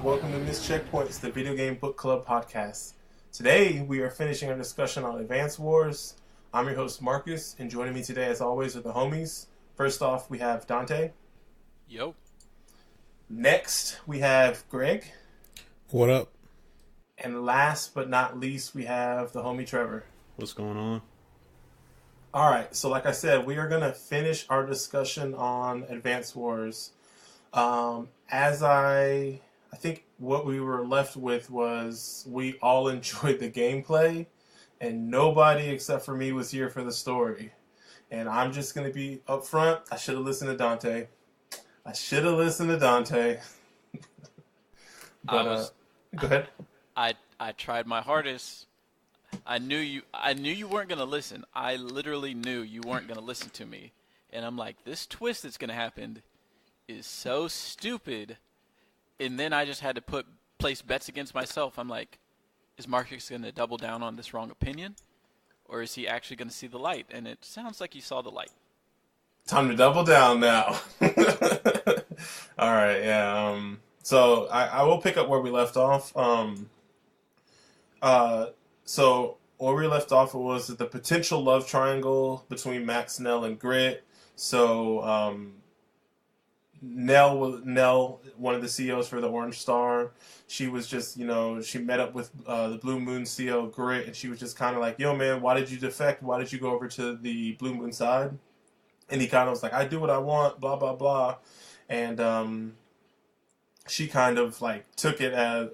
welcome to Missed Checkpoints, the video game book club podcast. Today, we are finishing our discussion on Advance Wars. I'm your host, Marqus, and joining me today, as always, are the homies. First off, we have Dante. Yo. Next, we have Greg. What up? And last but not least, we have the homie Trevor. What's going on? Alright, so like I said, we are going to finish our discussion on Advance Wars. I think what we were left with was we all enjoyed the gameplay, and nobody except for me was here for the story. And I'm just going to be upfront. I should have listened to Dante. But, go ahead. I tried my hardest. I knew you weren't going to listen. I literally knew you weren't going to listen to me. And I'm like, this twist that's going to happen is so stupid. And then I just had to place bets against myself. I'm like, is Marqus going to double down on this wrong opinion? Or is he actually going to see the light? And it sounds like he saw the light. Time to double down now. All right, yeah. So I will pick up where we left off. So where we left off was the potential love triangle between Max, Nell, and Grit. So Nell, one of the CEOs for the Orange Star, she was just, she met up with the Blue Moon CEO Grit, and she was just kind of like, yo, man, why did you defect? Why did you go over to the Blue Moon side? And he kind of was like, I do what I want, blah, blah, blah. And she kind of like took it as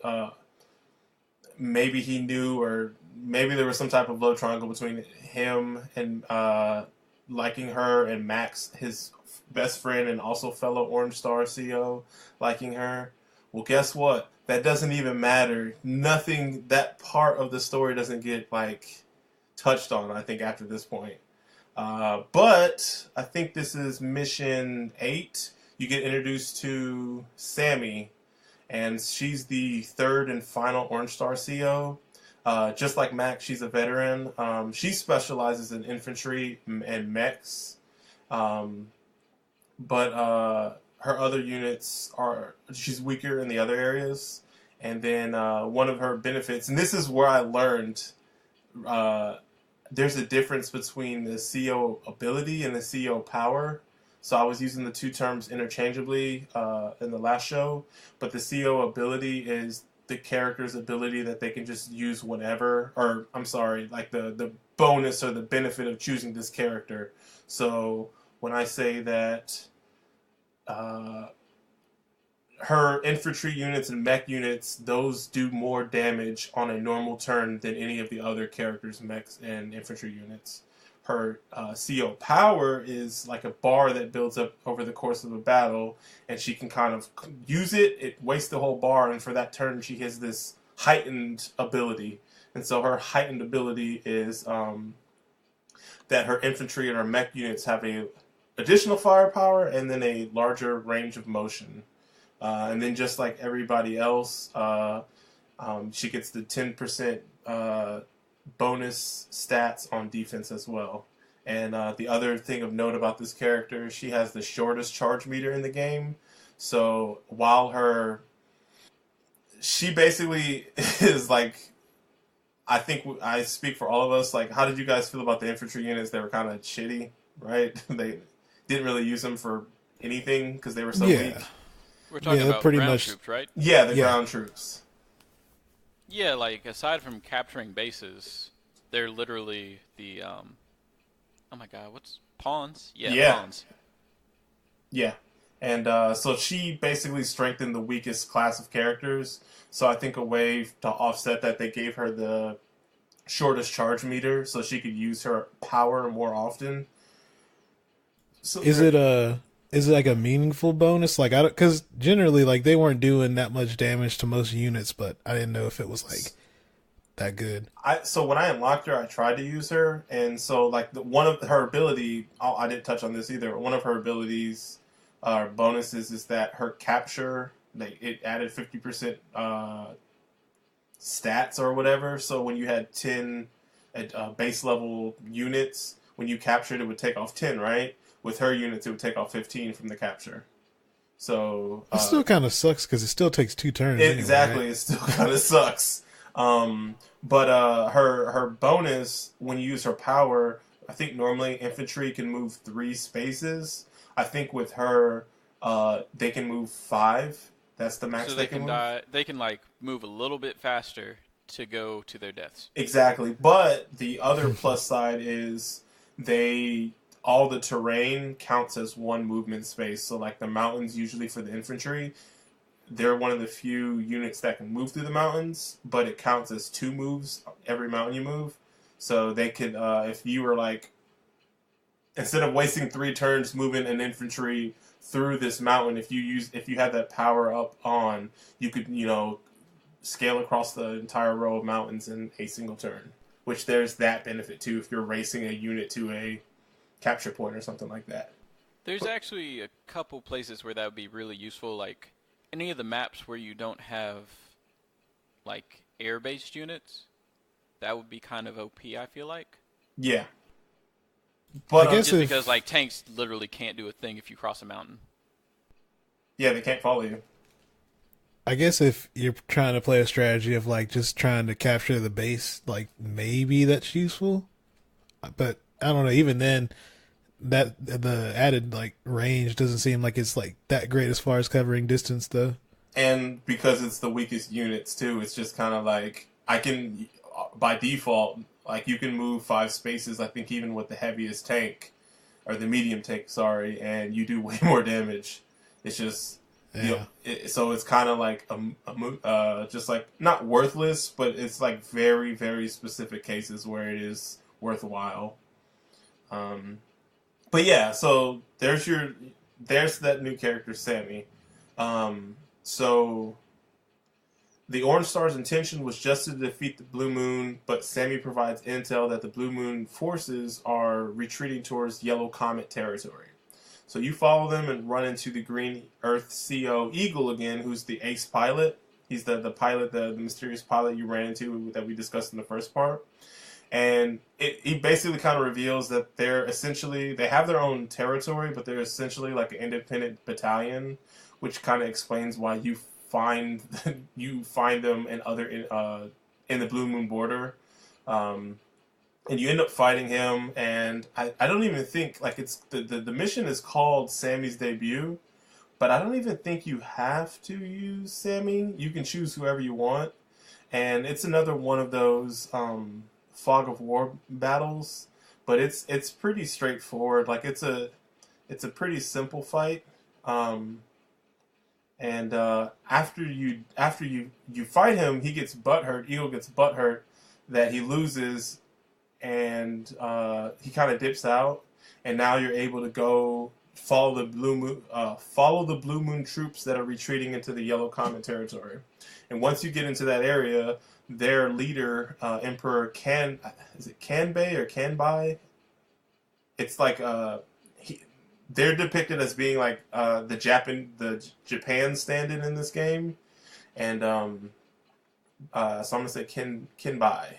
maybe he knew, or maybe there was some type of love triangle between him and liking her, and Max, his best friend and also fellow Orange Star CEO, liking her. Well, guess what? That doesn't even matter. Nothing, that part of the story doesn't get touched on, I think, after this point. But I think this is mission 8. You get introduced to Sammy, and she's the third and final Orange Star CEO. Just like Max, she's a veteran. She specializes in infantry and mechs. But her other units she's weaker in the other areas. And then one of her benefits, and this is where I learned there's a difference between the CEO ability and the CEO power. So I was using the two terms interchangeably in the last show, but the CEO ability is the character's ability that they can just use whenever, or I'm sorry, like the bonus or the benefit of choosing this character. So when I say that her infantry units and mech units, those do more damage on a normal turn than any of the other characters' mechs and infantry units. Her CO power is like a bar that builds up over the course of a battle, and she can kind of use it. It wastes the whole bar, and for that turn, she has this heightened ability. And so her heightened ability is that her infantry and her mech units have a additional firepower and then a larger range of motion. And then just like everybody else, she gets the 10% bonus stats on defense as well. And the other thing of note about this character, she has the shortest charge meter in the game. So while she basically is like, I think I speak for all of us, like, how did you guys feel about the infantry units? They were kind of shitty, right? They didn't really use them for anything because they were so weak. We're talking about pretty ground much troops, right? Yeah, the ground troops. Yeah, like, aside from capturing bases, they're literally the, oh my god, what's pawns? Yeah. Pawns. Yeah. And so she basically strengthened the weakest class of characters. So I think a way to offset that, they gave her the shortest charge meter so she could use her power more often. So is it like a meaningful bonus? Like, because generally, like, they weren't doing that much damage to most units, but I didn't know if it was like that good. So when I unlocked her, I tried to use her, and so like one of her ability, I didn't touch on this either. One of her abilities, bonuses, is that her capture, it added 50% stats or whatever. So when you had 10 base level units, when you captured, it would take off 10, right? With her units, it would take off 15 from the capture. So It still kind of sucks because it still takes 2 turns. exactly, anyway, right? it still kind of sucks. But her bonus when you use her power, I think normally infantry can move 3 spaces. I think with her, they can move 5. That's the max So they they can can move. die. They can like move a little bit faster to go to their deaths. Exactly. But the other plus side is they all the terrain counts as 1 movement space. So like the mountains usually for the infantry, they're one of the few units that can move through the mountains, but it counts as 2 moves every mountain you move. So they could, if you were like, instead of wasting 3 turns moving an infantry through this mountain, if you had that power up on, you could, scale across the entire row of mountains in a single turn. Which there's that benefit too if you're racing a unit to a capture point or something like that. There's actually a couple places where that would be really useful, like any of the maps where you don't have like air-based units. That would be kind of OP, I feel like. Yeah. But I guess just because like tanks literally can't do a thing if you cross a mountain. yeah, they can't follow you. I guess if you're trying to play a strategy of like just trying to capture the base, like maybe that's useful. But I don't know. Even then, that the added like range doesn't seem like it's like that great as far as covering distance, though. And because it's the weakest units too, it's just kind of like I can, by default, like you can move 5 spaces. I think even with the heaviest tank or the medium tank, sorry, and you do way more damage. It's just Yeah. so it's kind of like just like not worthless, but it's like very very specific cases where it is worthwhile. But yeah, so there's that new character Sammy. So the Orange Star's intention was just to defeat the Blue Moon, but Sammy provides intel that the Blue Moon forces are retreating towards Yellow Comet territory. So you follow them and run into the Green Earth CO Eagle again, who's the ace pilot. He's the pilot, the mysterious pilot you ran into that we discussed in the first part. And he basically kind of reveals that they have their own territory, but they're essentially like an independent battalion, which kind of explains why you find them in the Blue Moon border. And you end up fighting him, and I don't even think, like, it's the mission is called Sammy's Debut, but I don't even think you have to use Sammy. You can choose whoever you want, and it's another one of those fog of war battles, but it's pretty straightforward. Like, it's a pretty simple fight, and after you fight him, he gets butthurt. Eagle gets butthurt that he loses. And he kind of dips out, and now you're able to go follow the Blue Moon troops that are retreating into the Yellow Comet territory. And once you get into that area, their leader, Emperor Kanbei or Kanbai? It's like they're depicted as being like the Japan stand-in this game, and so I'm gonna say Kanbai.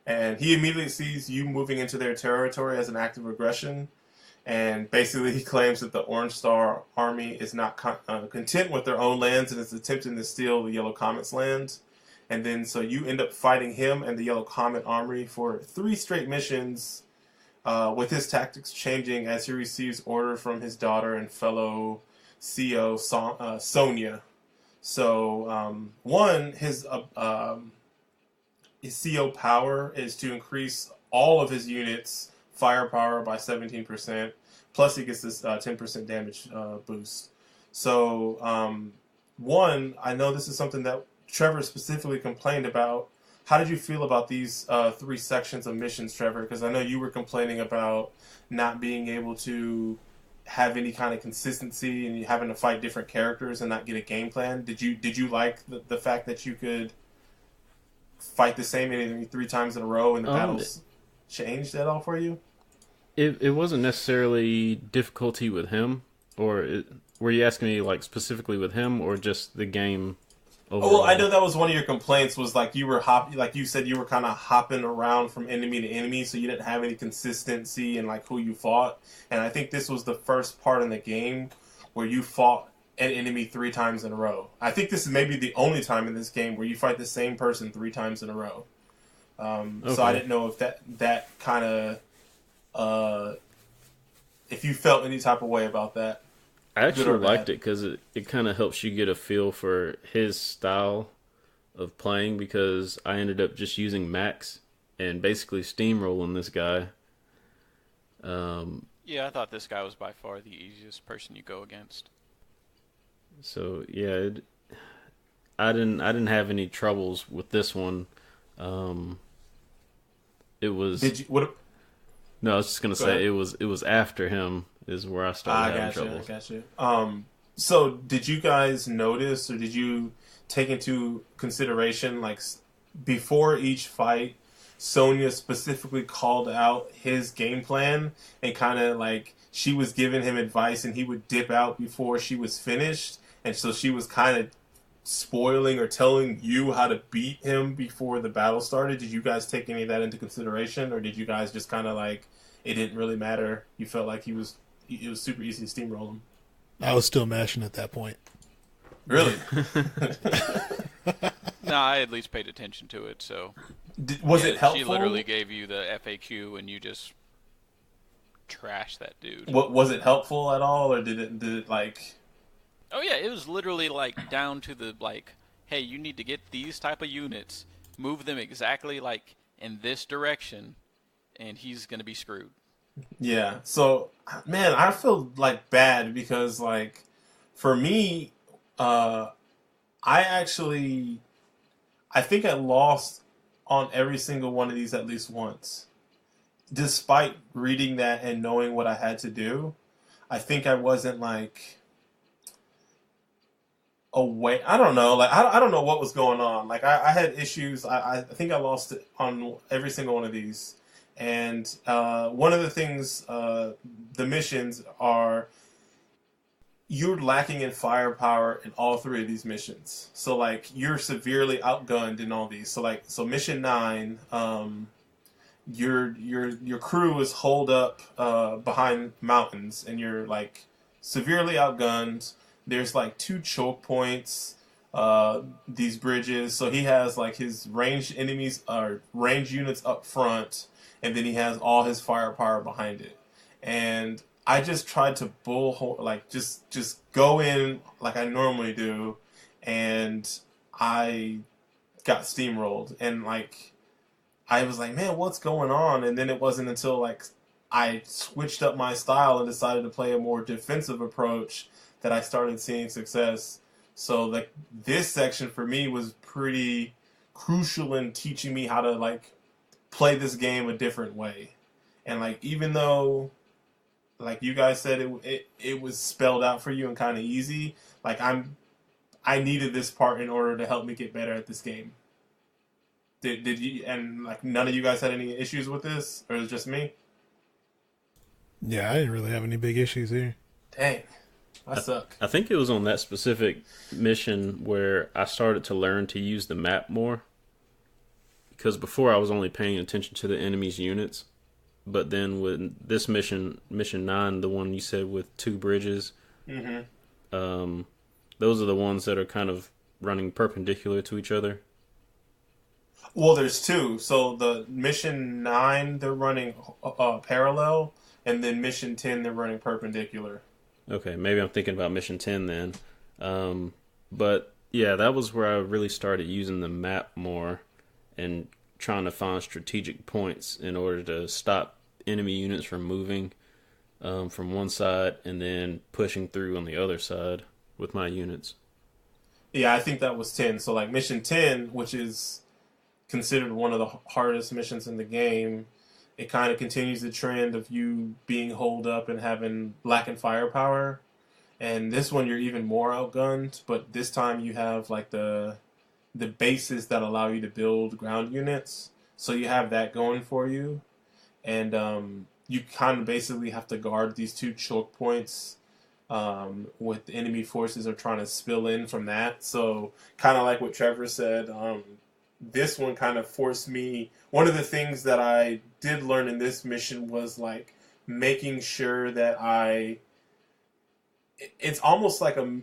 And he immediately sees you moving into their territory as an act of aggression. And basically he claims that the Orange Star Army is not content with their own lands and is attempting to steal the Yellow Comet's land. And then so you end up fighting him and the Yellow Comet Army for 3 straight missions, with his tactics changing as he receives order from his daughter and fellow CO, Sonia. So, his CO power is to increase all of his units' firepower by 17%. Plus, he gets this 10% damage boost. So, I know this is something that Trevor specifically complained about. How did you feel about these 3 sections of missions, Trevor? Because I know you were complaining about not being able to have any kind of consistency and having to fight different characters and not get a game plan. Did you like the fact that you could fight the same enemy 3 times in a row and the battles changed at all for you? It wasn't necessarily difficulty with him, were you asking me like specifically with him or just the game overall? Well, I know that was one of your complaints was like you were like you said you were kind of hopping around from enemy to enemy, so you didn't have any consistency in like who you fought. And I think this was the first part in the game where you fought an enemy 3 times in a row. I think this is maybe the only time in this game where you fight the same person 3 times in a row. So I didn't know if that kind of if you felt any type of way about that. I actually liked it because it kind of helps you get a feel for his style of playing, because I ended up just using Max and basically steamrolling this guy. Yeah, I thought this guy was by far the easiest person you go against. So yeah, I didn't have any troubles with this one. It was. Did you? What? No, I was just gonna say ahead. it was after him is where I started having trouble. I got you. So did you guys notice, or did you take into consideration, like before each fight, Sonya specifically called out his game plan and kind of like she was giving him advice, and he would dip out before she was finished, and so she was kind of spoiling or telling you how to beat him before the battle started? Did you guys take any of that into consideration, or did you guys just kind of like it didn't really matter? You felt like it was super easy to steamroll him. I was still mashing at that point. Really? No, I at least paid attention to it. So Was it helpful? She literally gave you the FAQ, and you just trashed that dude. What was it helpful at all, or did it like? Oh yeah, it was literally like down to the like, hey, you need to get these type of units, move them exactly like in this direction, and he's gonna be screwed. Yeah. So, man, I feel like bad because like for me, I think I lost on every single one of these at least once. Despite reading that and knowing what I had to do, I think I wasn't like away. I don't know. Like I don't know what was going on. Like I had issues. I think I lost it on every single one of these. And one of the things, the missions are, you're lacking in firepower in all 3 of these missions. So like you're severely outgunned in all these. So mission 9, your crew is holed up behind mountains, and you're like severely outgunned. There's like 2 choke points, these bridges. So he has like his ranged enemies or ranged units up front, and then he has all his firepower behind it. And I just tried to just go in like I normally do, and I got steamrolled. And like I was like, man, what's going on? And then it wasn't until like I switched up my style and decided to play a more defensive approach that I started seeing success. So like this section for me was pretty crucial in teaching me how to like play this game a different way. And like even though like you guys said it was spelled out for you and kind of easy, like I needed this part in order to help me get better at this game. Did you, and like none of you guys had any issues with this, or is it just me? Yeah, I didn't really have any big issues here. Dang. I suck. I think it was on that specific mission where I started to learn to use the map more. Because before I was only paying attention to the enemy's units. But then with this mission 9, the one you said with 2 bridges, those are the ones that are kind of running perpendicular to each other. Well, there's 2. So the mission 9, they're running parallel, and then mission 10, they're running perpendicular. Okay, maybe I'm thinking about mission 10 then. But yeah, that was where I really started using the map more and trying to find strategic points in order to stop enemy units from moving from one side and then pushing through on the other side with my units. Yeah, I think that was 10. So like mission 10, which is considered one of the hardest missions in the game, it kind of continues the trend of you being holed up and lacking firepower. And this one, you're even more outgunned, but this time you have like the bases that allow you to build ground units. So you have that going for you. And you kind of basically have to guard these 2 choke points with the enemy forces are trying to spill in from that. So kind of like what Trevor said, this one kind of forced me. One of the things that I did learn in this mission was like making sure that I it's almost like a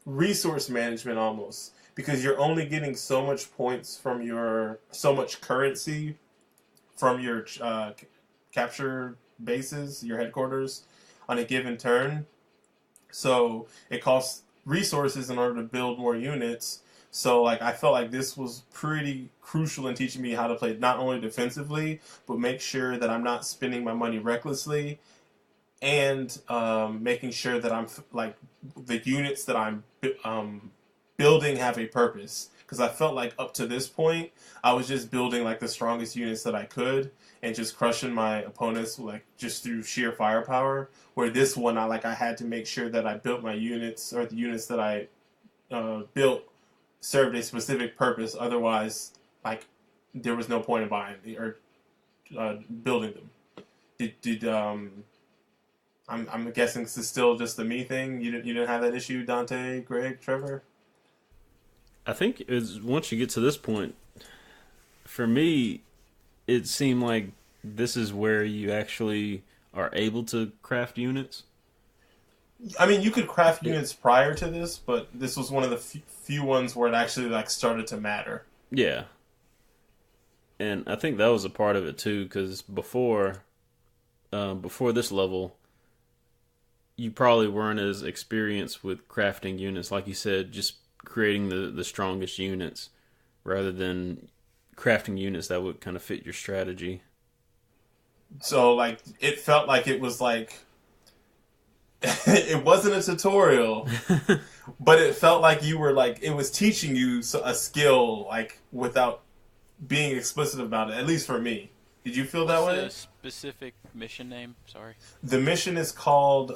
resource management almost, because you're only getting so much points from so much currency from your capture bases, your headquarters, on a given turn. So it costs resources in order to build more units. So like I felt like this was pretty crucial in teaching me how to play not only defensively, but make sure that I'm not spending my money recklessly, and making sure that I'm like the units that I'm building have a purpose. Because I felt like up to this point, I was just building like the strongest units that I could and just crushing my opponents like just through sheer firepower. Where this one, I had to make sure that I built my units, or the units that I built served a specific purpose. Otherwise, like there was no point in buying or building them. I'm guessing this is still just a me thing. You didn't have that issue, Dante, Greg, Trevor? I think it's once you get to this point, for me, it seemed like this is where you actually are able to craft units. I mean, you could craft units prior to this, but this was one of the few ones where it actually like started to matter. Yeah. And I think that was a part of it too, because before this level, you probably weren't as experienced with crafting units. Like you said, just creating the strongest units rather than crafting units that would kind of fit your strategy. So, like, it felt like it was like... it wasn't a tutorial, but it felt like you were like... It was teaching you a skill, like, without being explicit about it, at least for me. Did you feel that way? What's the specific mission name? Sorry. The mission is called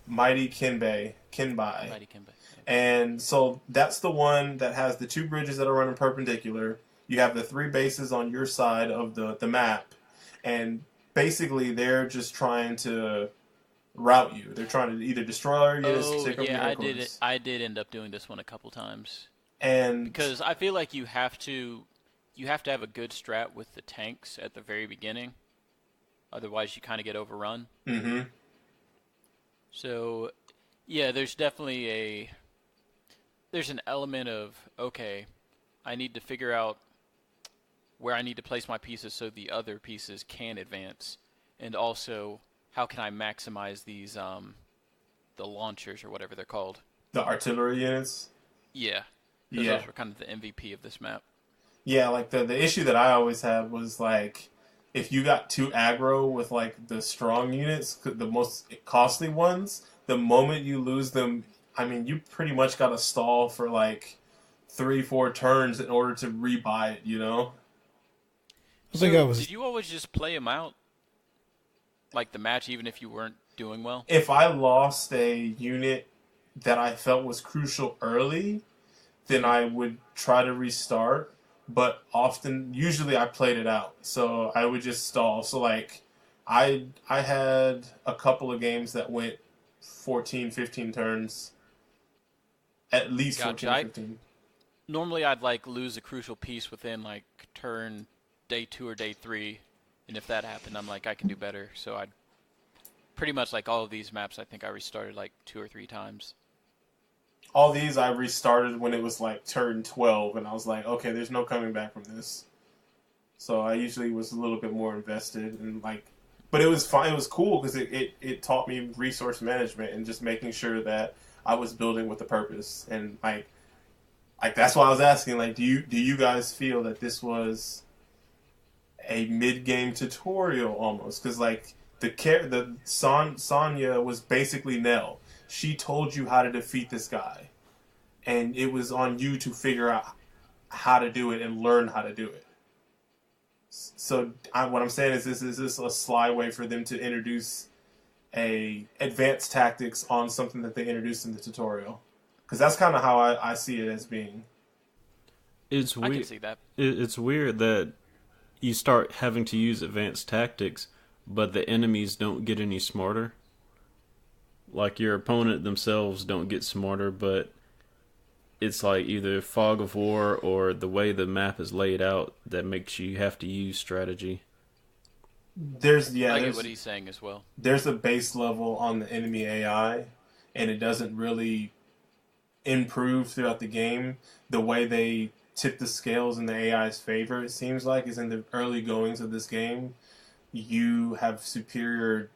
Mighty Kinbai. Mighty Kinbai. And so that's the one that has the two bridges that are running perpendicular. You have the three bases on your side of the map. And basically they're just trying to route you. They're trying to either destroy our units or take over your headquarters. I did end up doing this one a couple times. And because I feel like you have to have a good strat with the tanks at the very beginning. Otherwise, you kind of get overrun. Mm-hmm. So, yeah, there's definitely there's an element of, okay, I need to figure out where I need to place my pieces so the other pieces can advance. And also, how can I maximize these, the launchers or whatever they're called? The artillery units? Yeah. Yeah. Those were kind of the MVP of this map. Yeah, like the issue that I always had was like, if you got too aggro with like the strong units, the most costly ones, the moment you lose them, I mean, you pretty much got to stall for like 3-4 turns in order to rebuy it, you know? Did you always just play them out? Like the match, even if you weren't doing well? If I lost a unit that I felt was crucial early, then I would try to restart. But usually I played it out. So I would just stall. So like, I had a couple of games that went 14, 15 turns. At least gotcha. 14, 15. Normally I'd like lose a crucial piece within like turn day 2 or day 3. And if that happened, I'm like, I can do better. So I'd pretty much like all of these maps, I think I restarted like 2 or 3 times. All these I restarted when it was like turn 12, and I was like, okay, there's no coming back from this. So I usually was a little bit more invested, and like, but it was fine. It was cool because it taught me resource management and just making sure that I was building with a purpose. And like that's why I was asking, like, do you guys feel that this was a mid-game tutorial almost? Because like Sonya was basically Nell. She told you how to defeat this guy, and it was on you to figure out how to do it and learn how to do it. So what I'm saying is this a sly way for them to introduce a advanced tactics on something that they introduced in the tutorial? Because that's kind of how I see it as being. It's weird. I can see that. It's weird that you start having to use advanced tactics, but the enemies don't get any smarter. Like, your opponent themselves don't get smarter, but it's like either fog of war or the way the map is laid out that makes you have to use strategy. I get what he's saying as well. There's a base level on the enemy AI, and it doesn't really improve throughout the game. The way they tip the scales in the AI's favor, it seems like, is in the early goings of this game. You have superior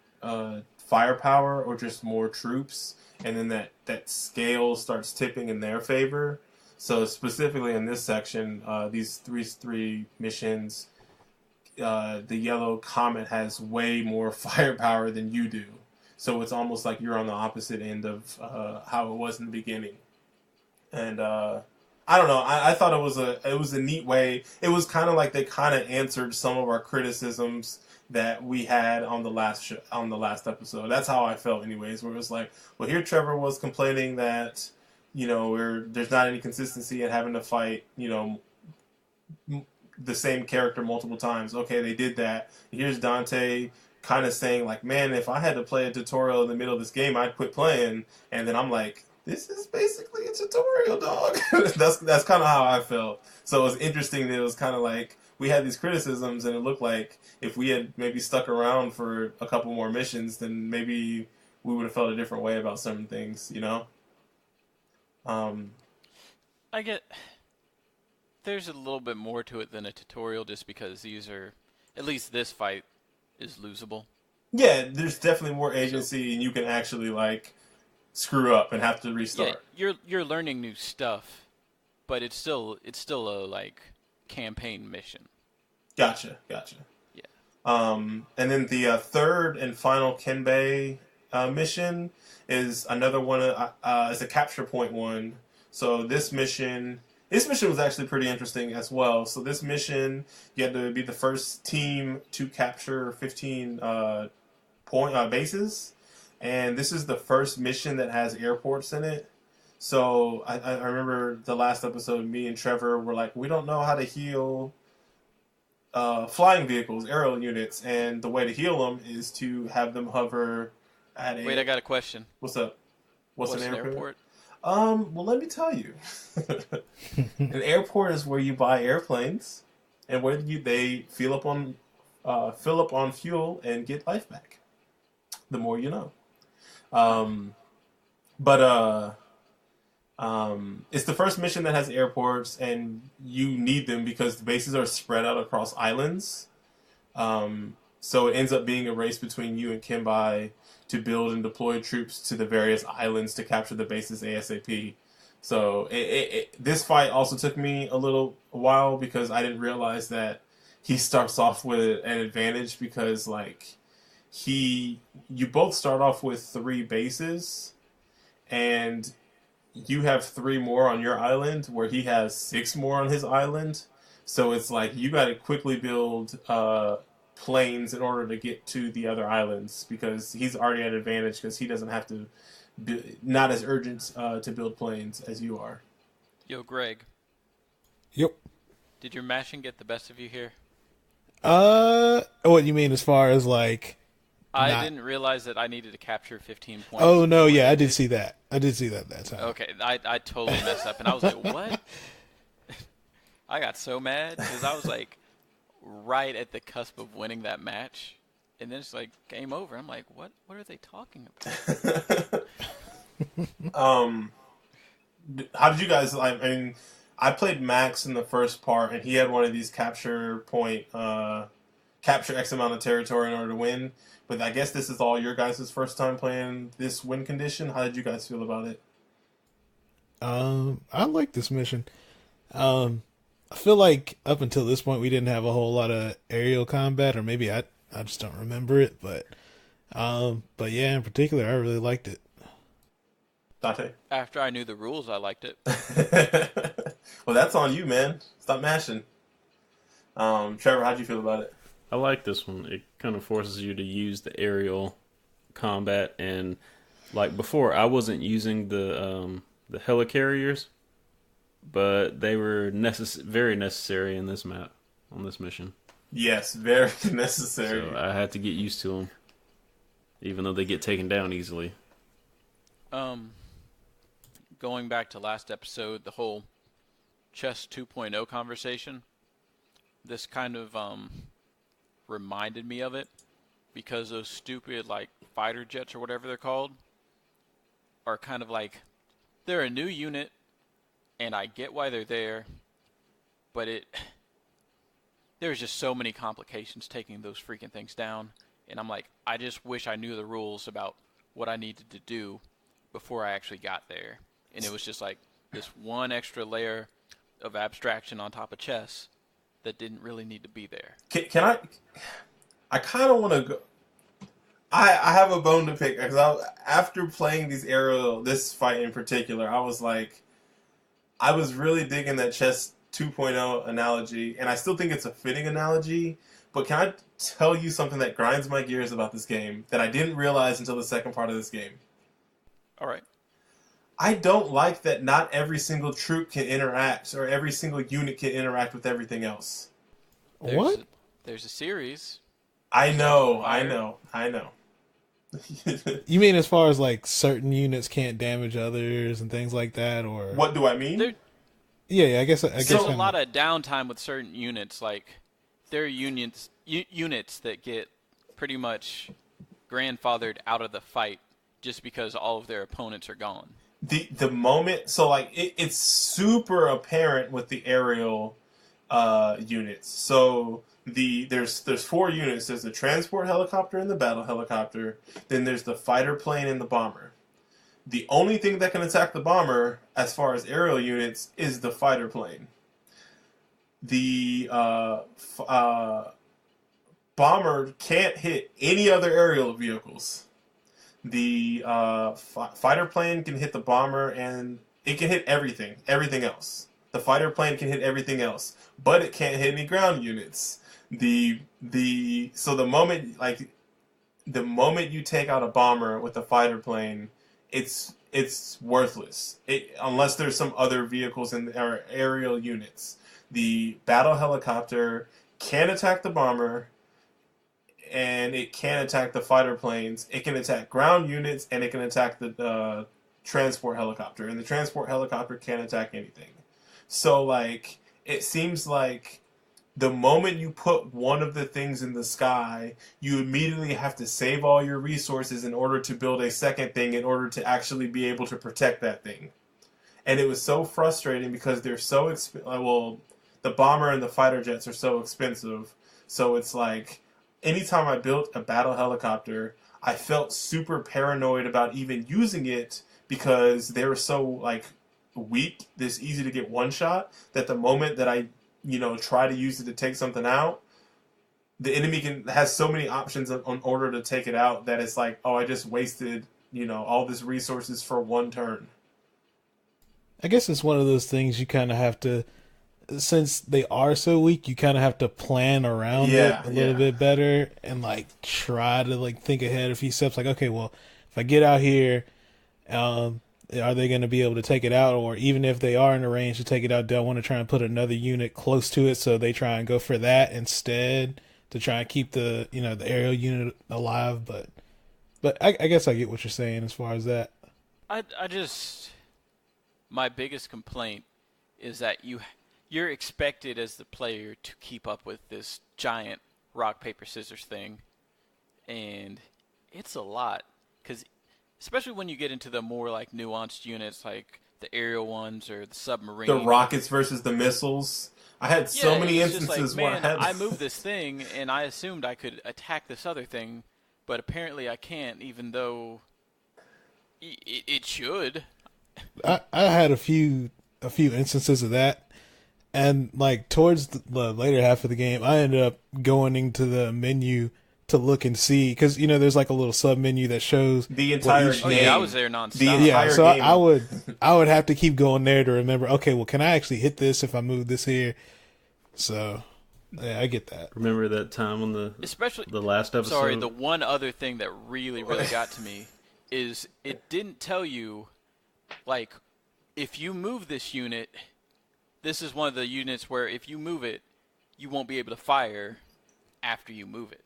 firepower or just more troops, and then that scale starts tipping in their favor. So specifically in this section, these three missions, the yellow comet has way more firepower than you do. So it's almost like you're on the opposite end of how it was in the beginning. And I don't know. I thought it was a neat way. It was kind of like they kind of answered some of our criticisms that we had on the last episode. That's how I felt, anyways. Where it was like, well, here Trevor was complaining that there's not any consistency in having to fight the same character multiple times. Okay, they did that. Here's Dante kind of saying like, man, if I had to play a tutorial in the middle of this game, I'd quit playing. And then I'm like, this is basically a tutorial, dog. That's kind of how I felt. So it was interesting that it was kind of like we had these criticisms, and it looked like if we had maybe stuck around for a couple more missions, then maybe we would have felt a different way about certain things, I get there's a little bit more to it than a tutorial, just because these are, at least this fight is losable. Yeah, there's definitely more agency, and you can actually like screw up and have to restart. Yeah, you're learning new stuff, but it's still a like campaign mission. Gotcha. Yeah. And then the third and final Kenbei mission is another one. It's a capture point one. So this mission was actually pretty interesting as well. So this mission, you had to be the first team to capture 15 bases, and this is the first mission that has airports in it. So I remember the last episode, me and Trevor were like, we don't know how to heal flying vehicles, aerial units, and the way to heal them is to have them hover at a... Wait, I got a question. What's up? What's an airport? Well, let me tell you. An airport is where you buy airplanes, and where they fill up on fuel and get life back. The more you know. It's the first mission that has airports, and you need them because the bases are spread out across islands. So it ends up being a race between you and Kenbai to build and deploy troops to the various islands to capture the bases ASAP. So this fight also took me a while because I didn't realize that he starts off with an advantage because you both start off with 3 bases, and you have 3 more on your island where he has 6 more on his island. So it's like you got to quickly build planes in order to get to the other islands because he's already at an advantage because he doesn't have to not as urgent to build planes as you are. Yo, Greg. Yep. Did your mashing get the best of you here? What you mean as far as like? I didn't realize that I needed to capture 15 points. Oh no, yeah, I did see that. I did see that time. Okay, I totally messed up, and I was like, what? I got so mad because I was like right at the cusp of winning that match, and then it's like game over. I'm like, what are they talking about? How did you guys? I mean, I played Max in the first part, and he had one of these capture X amount of territory in order to win. But I guess this is all your guys' first time playing this win condition. How did you guys feel about it? I like this mission. I feel like up until this point we didn't have a whole lot of aerial combat, or maybe I just don't remember it. But yeah, in particular, I really liked it. Dante? After I knew the rules, I liked it. Well, that's on you, man. Stop mashing. Trevor, how'd you feel about it? I like this one. It kind of forces you to use the aerial combat, and like before, I wasn't using the helicarriers, but they were very necessary in this map on this mission. Yes, very necessary. So I had to get used to them, even though they get taken down easily. Going back to last episode, the whole Chess 2.0 conversation, this kind of reminded me of it because those stupid like fighter jets or whatever they're called are kind of like, they're a new unit, and I get why they're there, but there's just so many complications taking those freaking things down, and I'm like, I just wish I knew the rules about what I needed to do before I actually got there. And it was just like this one extra layer of abstraction on top of chess that didn't really need to be there. Can I kind of want to go. I have a bone to pick because after playing this fight in particular, I was like, I was really digging that chess 2.0 analogy, and I still think it's a fitting analogy. But can I tell you something that grinds my gears about this game that I didn't realize until the second part of this game? All right. I don't like that not every single troop can interact, or every single unit can interact with everything else. What? There's a series. I know. You mean as far as like certain units can't damage others and things like that, or What do I mean? Yeah, I guess. There's a lot of downtime with certain units. Like there are units that get pretty much grandfathered out of the fight just because all of their opponents are gone. The moment, so like it's super apparent with the aerial units. So there's 4 units. There's the transport helicopter and the battle helicopter. Then there's the fighter plane and the bomber. The only thing that can attack the bomber, as far as aerial units, is the fighter plane. The bomber can't hit any other aerial vehicles. The fighter plane can hit the bomber, and it can hit everything else. The fighter plane can hit everything else, but it can't hit any ground units. So the moment you take out a bomber with a fighter plane, it's worthless. Unless there's some other vehicles or aerial units. The battle helicopter can attack the bomber, and it can attack the fighter planes. It can attack ground units, and it can attack the transport helicopter. And the transport helicopter can't attack anything. So, like, it seems like the moment you put one of the things in the sky, you immediately have to save all your resources in order to build a second thing in order to actually be able to protect that thing. And it was so frustrating because they're so the bomber and the fighter jets are so expensive. So it's like, anytime I built a battle helicopter, I felt super paranoid about even using it because they were so, like, weak, this easy to get one shot, that the moment that I try to use it to take something out, the enemy has so many options in order to take it out that it's like, oh, I just wasted all this resources for one turn. I guess it's one of those things you kind of have to, since they are so weak, you kind of have to plan around it a little bit better and like try to like think ahead a few steps. Like, okay, well, if I get out here, are they going to be able to take it out? Or even if they are in the range to take it out, they'll want to try and put another unit close to it, so they try and go for that instead to try and keep the the aerial unit alive. But I guess I get what you're saying as far as that. My biggest complaint is that you're expected as the player to keep up with this giant rock paper scissors thing, and it's a lot, because especially when you get into the more like nuanced units like the aerial ones or the submarine. The rockets versus the missiles. I had so many instances like, where I moved this thing and I assumed I could attack this other thing, but apparently I can't, even though it should. I had a few instances of that, and like towards the later half of the game, I ended up going into the menu to look and see, because there's like a little sub menu that shows the entire game. Oh yeah, I was there nonstop. The entire so game. I would have to keep going there to remember. Okay, well, can I actually hit this if I move this here? So yeah, I get that. Remember that time on the last episode? Sorry, the one other thing that really got to me is it didn't tell you, like, if you move this unit, this is one of the units where if you move it, you won't be able to fire after you move it.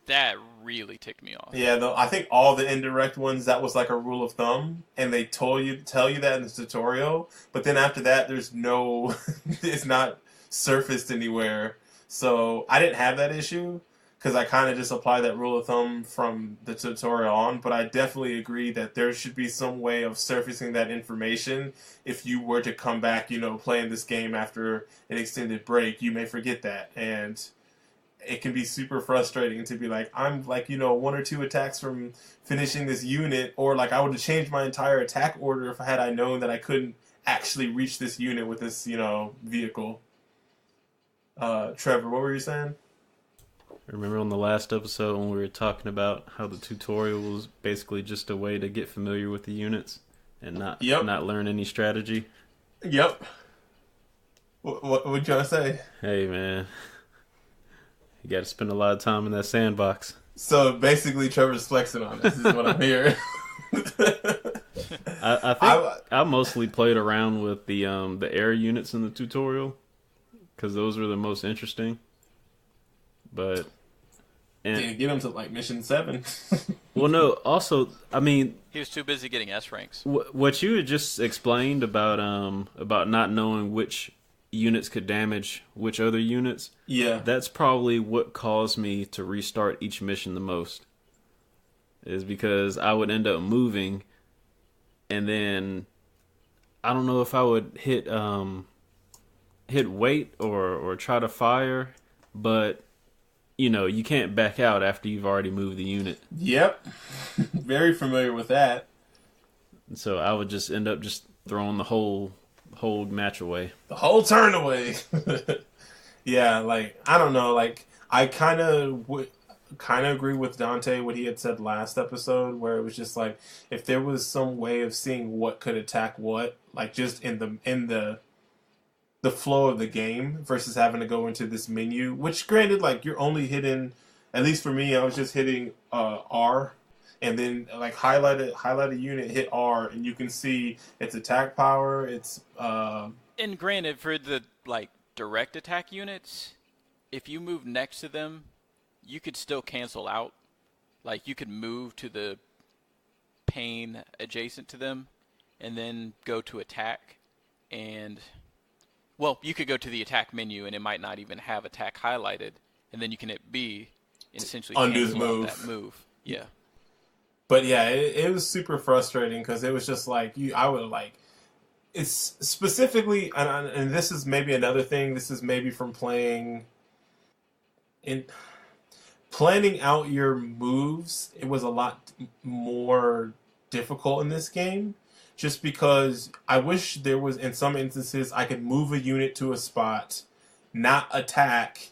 That really ticked me off. Yeah, I think all the indirect ones, that was like a rule of thumb, and they tell you that in the tutorial. But then after that, there's no, it's not surfaced anywhere. So I didn't have that issue because I kind of just apply that rule of thumb from the tutorial on, but I definitely agree that there should be some way of surfacing that information. If you were to come back, playing this game after an extended break, you may forget that, and it can be super frustrating to be like, I'm like, one or two attacks from finishing this unit, or like I would have changed my entire attack order if I known that I couldn't actually reach this unit with this, vehicle. Trevor, what were you saying? Remember on the last episode when we were talking about how the tutorial was basically just a way to get familiar with the units and not learn any strategy? Yep. What would you want to say? Hey, man. You got to spend a lot of time in that sandbox. So basically, Trevor's flexing on this, is what I'm hearing. I think I mostly played around with the air units in the tutorial because those were the most interesting. But didn't get him to like mission 7. Well, no. Also, I mean, he was too busy getting S ranks. What you had just explained about not knowing which units could damage which other units. Yeah, that's probably what caused me to restart each mission the most. Is because I would end up moving, and then I don't know if I would hit wait or try to fire, but you can't back out after you've already moved the unit. Yep. Very familiar with that. So I would just end up just throwing the whole match away. The whole turn away. Yeah, like, I don't know, like, I kind of agree with Dante, what he had said last episode, where it was just like, if there was some way of seeing what could attack what, like, just in the flow of the game versus having to go into this menu, which granted, like, you're only hitting, at least for me, I was just hitting R, and then like highlight a unit, hit R, and you can see its attack power, its And granted, for the like direct attack units, if you move next to them, you could still cancel out. Like, you could move to the pane adjacent to them and then go to attack, and well, you could go to the attack menu and it might not even have attack highlighted, and then you can hit B and essentially undo cancel out that move. Yeah. But yeah, it was super frustrating because it was just like, I would like, it's specifically, and this is maybe another thing, this is maybe from planning out your moves, it was a lot more difficult in this game. Just because I wish there was, in some instances, I could move a unit to a spot, not attack,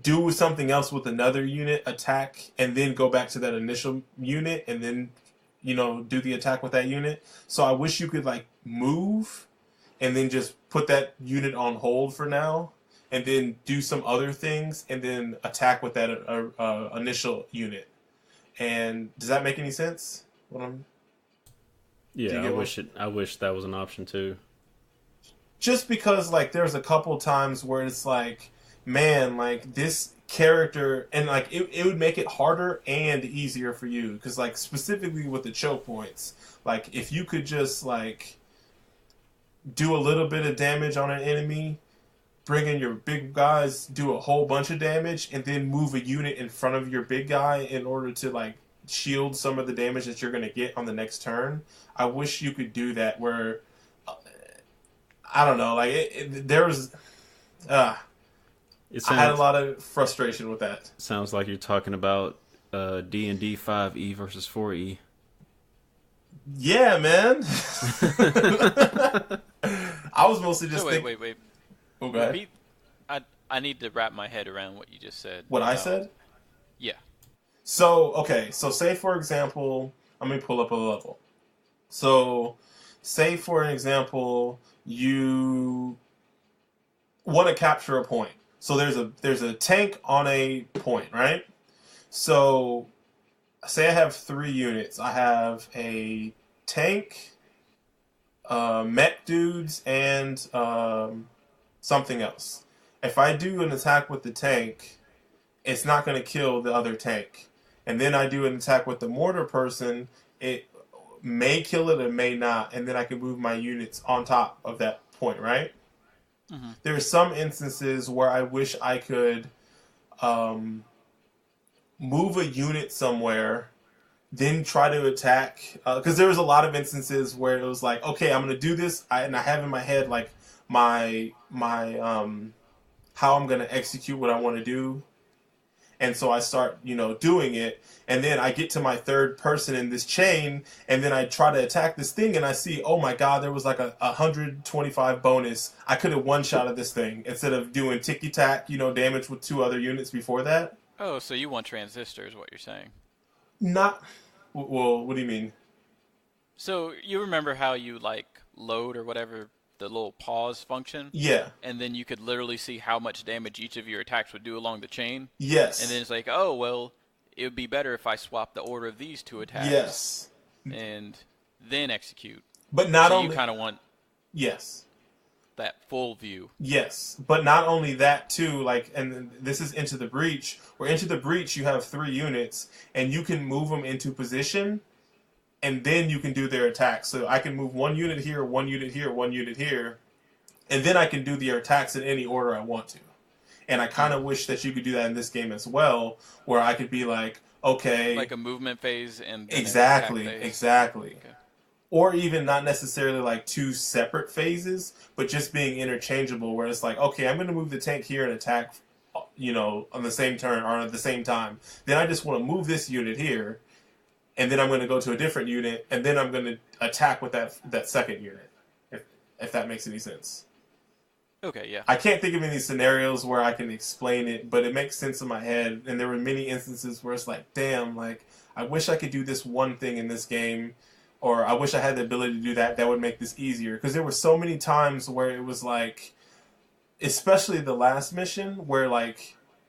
do something else with another unit, attack, and then go back to that initial unit, and then, do the attack with that unit. So I wish you could, like, move, and then just put that unit on hold for now, and then do some other things, and then attack with that initial unit. And does that make any sense? Yeah, I wish that was an option too. Just because, like, there's a couple times where it's like, man, like, this character, and like, it would make it harder and easier for you, because, like, specifically with the choke points, like, if you could just, like, do a little bit of damage on an enemy, bring in your big guys, do a whole bunch of damage, and then move a unit in front of your big guy in order to, like, shield some of the damage that you're going to get on the next turn. I wish you could do that where, I don't know, like, there was, I had a lot of frustration with that. Sounds like you're talking about D&D 5e versus 4e. Yeah, man. I was mostly just thinking... Wait. Oh, go ahead. I need to wrap my head around what you just said. What I said? Yeah. So, okay, so say, for example, let me pull up a level. So, say, for an example, you want to capture a point. So there's a tank on a point, right? So, say I have 3 units. I have a tank, mech dudes, and something else. If I do an attack with the tank, it's not going to kill the other tank. And then I do an attack with the mortar person, it may kill it or may not, and then I can move my units on top of that point, right? Mm-hmm. There are some instances where I wish I could move a unit somewhere, then try to attack. Because there was a lot of instances where it was like, okay, I'm going to do this, and I have in my head like my how I'm going to execute what I want to do. And so I start, doing it. And then I get to my third person in this chain. And then I try to attack this thing. And I see, oh my God, there was like a 125 bonus. I could have one-shotted this thing instead of doing ticky-tack, damage with 2 other units before that. Oh, so you want transistors, what you're saying. Not... Well, what do you mean? So you remember how you, load or whatever the little pause function? Yeah. And then you could literally see how much damage each of your attacks would do along the chain? Yes. And then it's like, oh, well, it would be better if I swap the order of these 2 attacks. Yes. And then execute. But not so only... you kind of want... Yes. That full view. Yes. But not only that, too, and this is Into the Breach, where Into the Breach you have 3 units, and you can move them into position, and then you can do their attacks. So I can move 1 unit here, 1 unit here, 1 unit here, and then I can do their attacks in any order I want to. And I kind of wish that you could do that in this game as well, where I could be like, okay... Like a movement phase and... Exactly, an attack phase. exactly. Okay. Or even not necessarily 2 separate phases, but just being interchangeable, where it's like, okay, I'm going to move the tank here and attack, on the same turn or at the same time. Then I just want to move this unit here, and then I'm going to go to a different unit, and then I'm going to attack with that second unit, if that makes any sense. Okay, yeah. I can't think of any scenarios where I can explain it, but it makes sense in my head. And there were many instances where it's like, damn, I wish I could do this one thing in this game, or I wish I had the ability to do that. That would make this easier. Because there were so many times where it was like, especially the last mission, where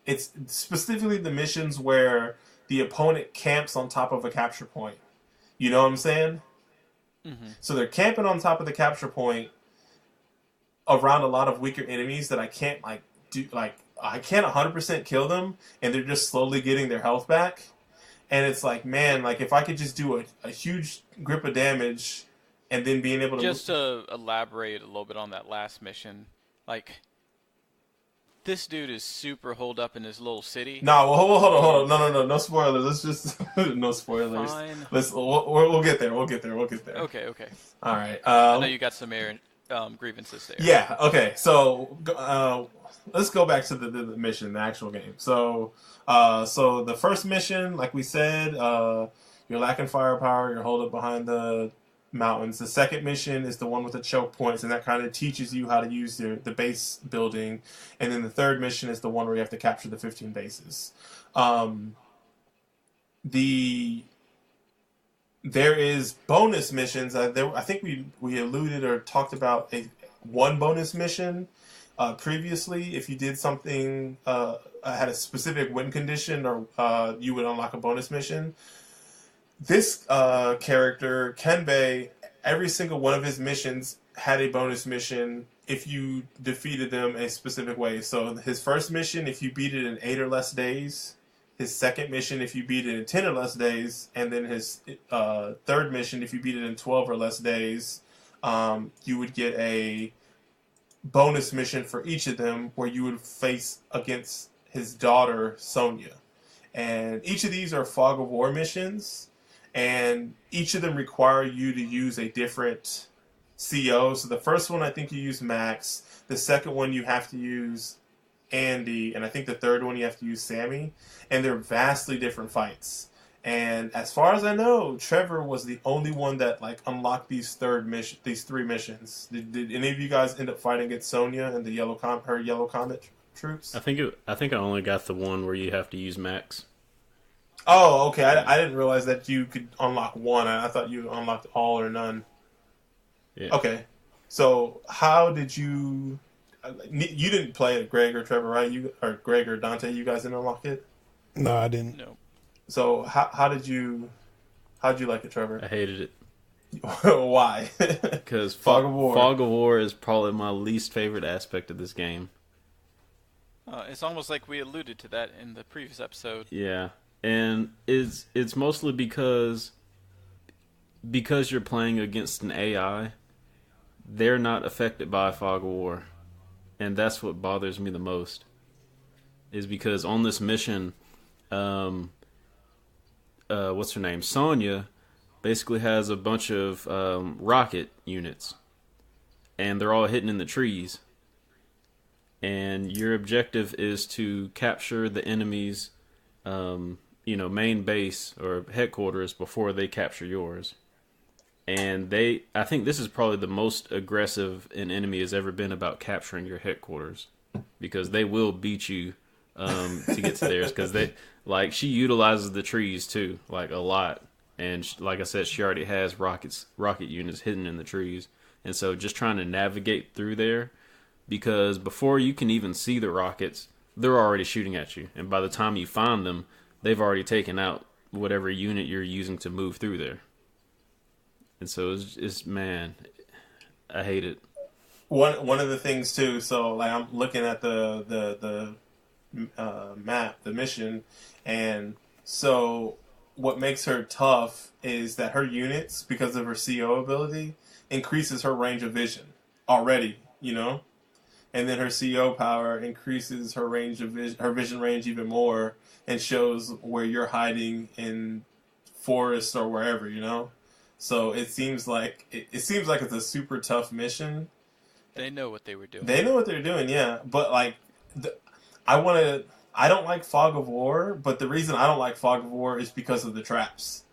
it's specifically the missions where the opponent camps on top of a capture point. You know what I'm saying? Mm-hmm. So they're camping on top of the capture point around a lot of weaker enemies that I can't I can't 100% kill them, and they're just slowly getting their health back. And it's like, man, if I could just do a huge grip of damage and then being able to... Just to elaborate a little bit on that last mission, this dude is super holed up in his little city. No, well, hold on. No spoilers. Let's just... no spoilers. Fine. We'll get there. We'll get there. Okay. All right. I know you got some grievances there. Yeah, okay. So, let's go back to the mission, the actual game. So the first mission, like we said, you're lacking firepower, you're holed up behind the mountains. The second mission is the one with the choke points, and that kind of teaches you how to use the base building. And then the third mission is the one where you have to capture the 15 bases. There is bonus missions. I think we alluded or talked about one bonus mission previously. If you did something, had a specific win condition, or you would unlock a bonus mission. This character, Kenbei, every single one of his missions had a bonus mission if you defeated them a specific way. So his first mission, if you beat it in 8 or less days. His second mission, if you beat it in 10 or less days. And then his third mission, if you beat it in 12 or less days, you would get a bonus mission for each of them where you would face against his daughter, Sonia. And each of these are Fog of War missions. And each of them require you to use a different CO. So the first one, I think you use Max. The second one, you have to use Andy. And I think the third one, you have to use Sammy. And they're vastly different fights. And as far as I know, Trevor was the only one that unlocked these three missions. Did any of you guys end up fighting against Sonya and the her Yellow Comet troops? I think I only got the one where you have to use Max. Oh, okay. I didn't realize that you could unlock one. I thought you unlocked all or none. Yeah. Okay. So how did you... You didn't play it, Greg or Trevor, right? Greg or Dante, you guys didn't unlock it? No, I didn't. No. So how'd you like it, Trevor? I hated it. Why? Because Fog of War. Fog of War is probably my least favorite aspect of this game. It's almost like we alluded to that in the previous episode. Yeah. And it's mostly because you're playing against an AI, they're not affected by Fog of War. And that's what bothers me the most. Is because on this mission, what's her name? Sonya basically has a bunch of rocket units, and they're all hidden in the trees. And your objective is to capture the enemy's, main base or headquarters before they capture yours. And I think this is probably the most aggressive an enemy has ever been about capturing your headquarters, because they will beat you to get to theirs. Because she utilizes the trees too, like a lot. And like I said, she already has rocket units hidden in the trees. And so just trying to navigate through there, because before you can even see the rockets, they're already shooting at you. And by the time you find them, they've already taken out whatever unit you're using to move through there. And so it's man, I hate it. One of the things too. So like I'm looking at the map, the mission, and so what makes her tough is that her units, because of her CO ability, increases her range of vision already. And then her CO power increases her range of her vision range even more, and shows where you're hiding in forests or wherever. So it seems like it's a super tough mission. They know what they were doing. They know what they're doing, yeah. But like, I don't like Fog of War, but the reason I don't like Fog of War is because of the traps.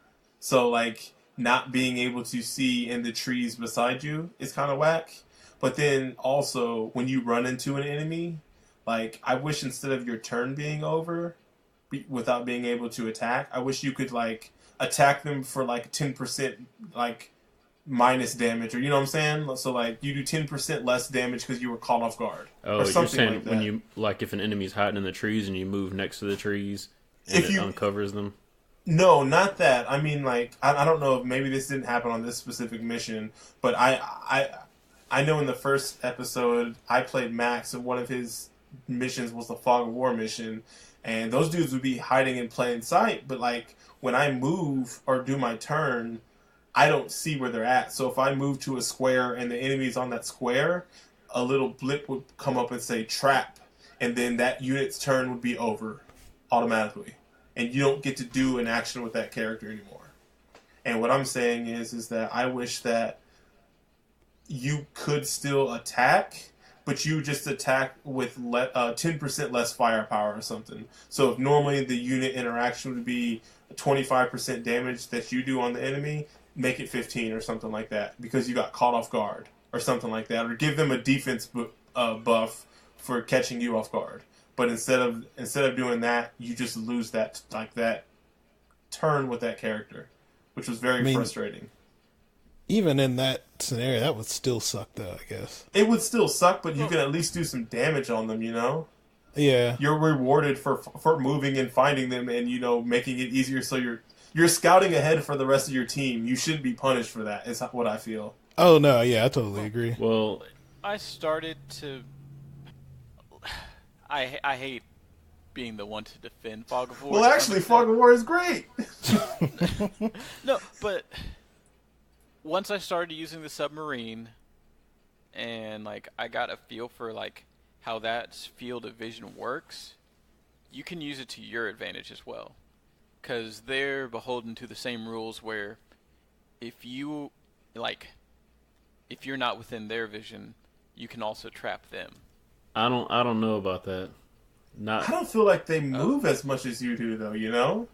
So like, not being able to see in the trees beside you is kind of whack. But then also, when you run into an enemy, like, I wish instead of your turn being over without being able to attack, I wish you could like attack them for like 10% like minus damage, or you know what I'm saying? So like you do 10% less damage because you were caught off guard. Oh, or something you're saying like that. when you if an enemy's hiding in the trees and you move next to the trees and it uncovers them? No, not that. I mean, like, I don't know if maybe this didn't happen on this specific mission, but I know in the first episode I played Max, and one of his missions was the Fog of War mission, and those dudes would be hiding in plain sight, but like when I move or do my turn, I don't see where they're at. So if I move to a square and the enemy's on that square, a little blip would come up and say trap, and then that unit's turn would be over automatically. And you don't get to do an action with that character anymore. And what I'm saying is that I wish that you could still attack, but you just attack with 10% less firepower or something. So if normally the unit interaction would be 25% damage that you do on the enemy, make it 15 or something like that, because you got caught off guard or something like that. Or give them a defense buff for catching you off guard. But instead of doing that, you just lose that turn with that character, which was very frustrating. Even in that scenario, that would still suck, though, I guess. It would still suck, but you can at least do some damage on them, Yeah. You're rewarded for moving and finding them and, making it easier, so you're scouting ahead for the rest of your team. You shouldn't be punished for that, is what I feel. Oh, no, yeah, I totally agree. Well, I started to... I hate being the one to defend Fog of War. Well, actually, Fog of War is great! No, but once I started using the submarine, and like I got a feel for like how that field of vision works, you can use it to your advantage as well, because they're beholden to the same rules where if you're not within their vision, you can also trap them. I don't know about that. I don't feel like they move as much as you do, though.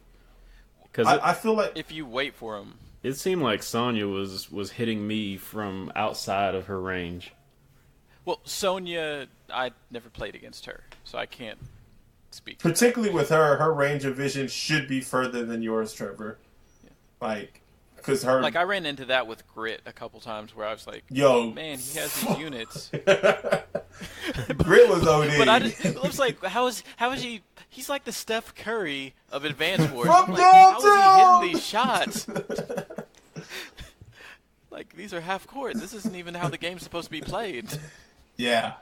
Because I feel like if you wait for them, it seemed like Sonya was hitting me from outside of her range. Well, Sonya, I never played against her, so I can't speak. Particularly with her range of vision should be further than yours, Trevor. Yeah. Because her... Like, I ran into that with Grit a couple times where I was like, yo, man, he has these units. Grit was OD. But it was like, how is he... He's like the Steph Curry of Advanced Wars. From like, how is downtown! he hitting these shots? Like, these are half court. This isn't even how the game's supposed to be played. Yeah.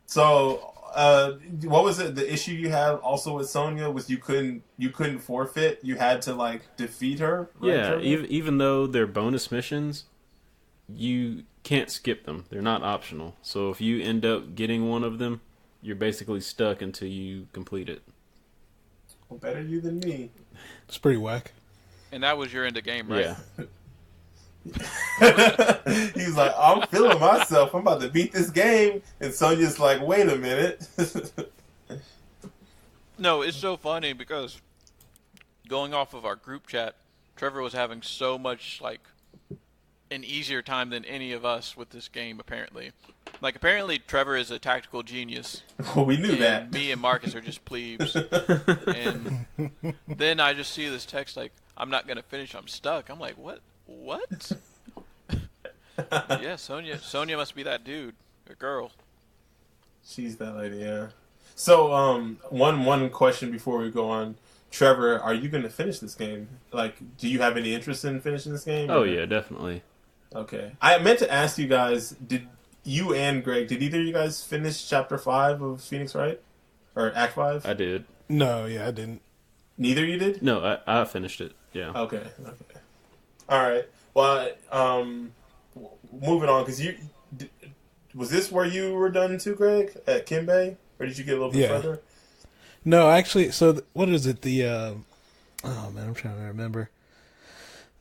So, what was it? The issue you had also with Sonya was you couldn't forfeit. You had to like defeat her. Right, yeah, Trevor? even though they're bonus missions, you can't skip them. They're not optional. So if you end up getting one of them, you're basically stuck until you complete it. Well, better you than me. It's pretty whack. And that was your end of game, right? Yeah. He's like, I'm feeling myself. I'm about to beat this game. And Sonya's like, wait a minute. No, it's so funny because going off of our group chat, Trevor was having so much, like, an easier time than any of us with this game, apparently. Like, apparently Trevor is a tactical genius. Well, we knew and that. Me and Marqus are just plebes. And then I just see this text like, I'm not going to finish, I'm stuck. I'm like, what? Yeah, Sonya must be that dude or girl. She's that lady, yeah. So, one question before we go on. Trevor, are you going to finish this game? Like, do you have any interest in finishing this game? Oh, yeah, definitely. Okay. I meant to ask you guys, did you and Greg, did either of you guys finish Chapter 5 of Phoenix Wright? Or Act 5? I did. No, yeah, I didn't. Neither of you did? No, I finished it. Yeah. Okay. All right. Well, moving on, because was this where you were done too, Greg, at Kinbei? Or did you get a little bit further? No, actually, so what is it? Oh man, I'm trying to remember.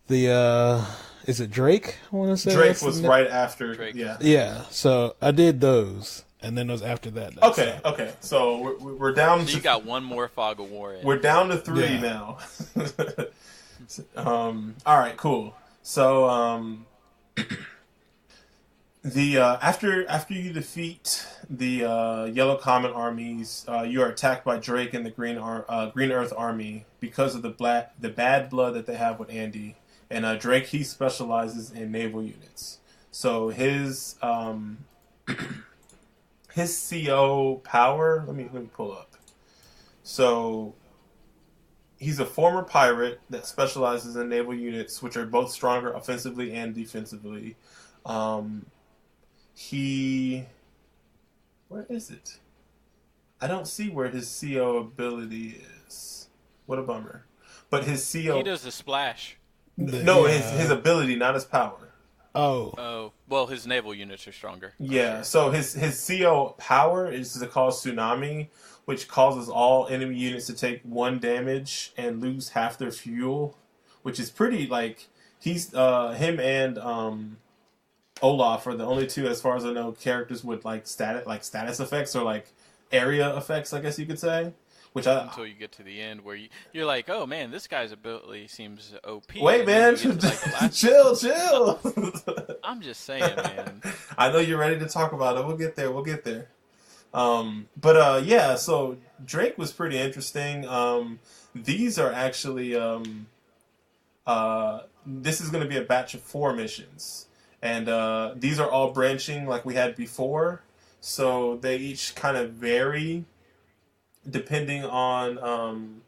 Is it Drake? I want to say Drake was right after. Drake. Yeah. Yeah, so I did those, and then it was after that. Okay. So we're down. So you got one more Fog of War in. We're down to 3 now. All right, cool. So after you defeat the Yellow Comet armies, you are attacked by Drake and the Green Earth army because of the bad blood that they have with Andy. And Drake, he specializes in naval units. So his CO power. Let me pull up. So he's a former pirate that specializes in naval units, which are both stronger offensively and defensively. Where is it? I don't see where his CO ability is. What a bummer. But his CO... He does the splash. His ability, not his power. Oh. Well, his naval units are stronger. Yeah, sure. So his CO power is to cause Tsunami, which causes all enemy units to take 1 damage and lose half their fuel, which is pretty, like... He's, him and, Olaf are the only 2, as far as I know, characters with status effects or like area effects, I guess you could say. Until you get to the end where you're like, oh man, this guy's ability seems OP. Wait, man, chill. I'm just saying, man. I know you're ready to talk about it. We'll get there. Yeah. So Drake was pretty interesting. These are actually this is going to be a batch of 4 missions. And these are all branching like we had before. So they each kind of vary depending on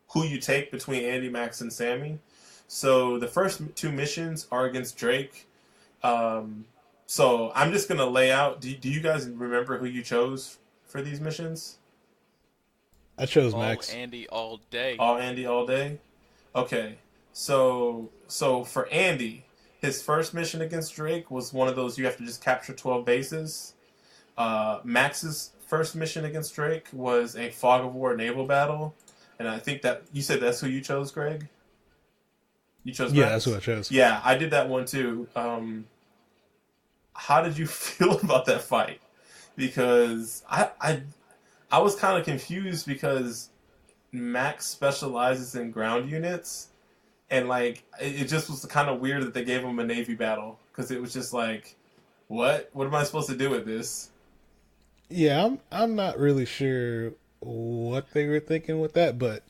who you take between Andy, Max, and Sammy. So the first 2 missions are against Drake. So I'm just going to lay out. Do you guys remember who you chose for these missions? I chose all Max. Andy all day. All Andy all day? Okay. So for Andy... His first mission against Drake was one of those you have to just capture 12 bases. Max's first mission against Drake was a Fog of War naval battle. And I think that... You said that's who you chose, Greg? You chose Max? Yeah, that's who I chose. Yeah, I did that one too. How did you feel about that fight? Because I was kind of confused because Max specializes in ground units. And, like, it just was kind of weird that they gave him a Navy battle. Because it was just like, what? What am I supposed to do with this? Yeah, I'm not really sure what they were thinking with that, but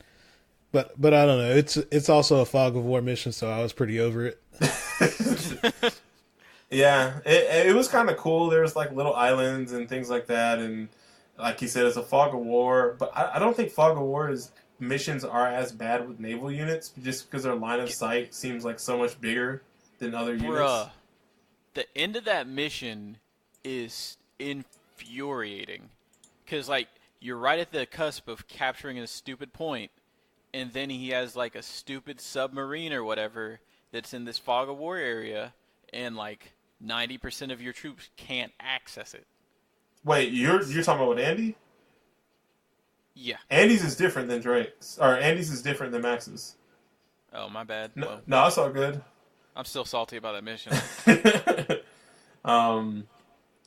I don't know. It's also a Fog of War mission, so I was pretty over it. Yeah, it was kind of cool. There was, like, little islands and things like that. And, like he said, it's a Fog of War. But I don't think Fog of War missions are as bad with naval units just because their line of sight seems like so much bigger than other units. The end of that mission is infuriating because, like, you're right at the cusp of capturing a stupid point, and then he has, like, a stupid submarine or whatever that's in this Fog of War area, and, like, 90% of your troops can't access it. Wait, you're talking about with Andy? Yeah. Andy's is different than Drake's, or Andy's is different than Max's. Oh, my bad. No, Well, no, it's all good. I'm still salty about that mission.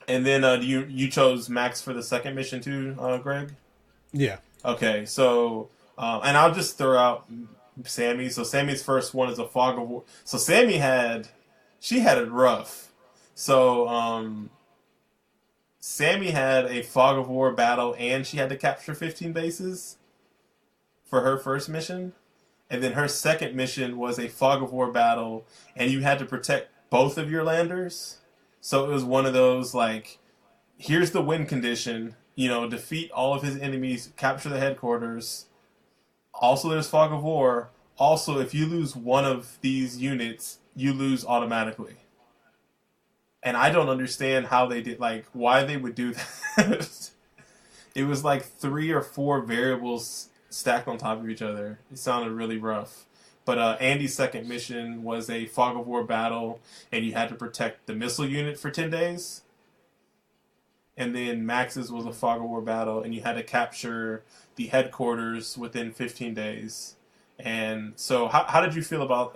And then you chose Max for the second mission too, Greg? Yeah. Okay, so and I'll just throw out Sammy. So Sammy's first one is a fog of war. So Sammy had it rough. So Sammy had a fog of war battle, and she had to capture 15 bases for her first mission. And then her second mission was a fog of war battle, and you had to protect both of your landers. So it was one of those, like, here's the win condition, defeat all of his enemies, capture the headquarters. Also, there's fog of war. Also, if you lose one of these units, you lose automatically. And I don't understand how they did, like, why they would do that. It was like 3 or 4 variables stacked on top of each other. It sounded really rough. But Andy's second mission was a fog of war battle, and you had to protect the missile unit for 10 days. And then Max's was a fog of war battle, and you had to capture the headquarters within 15 days. And so how did you feel about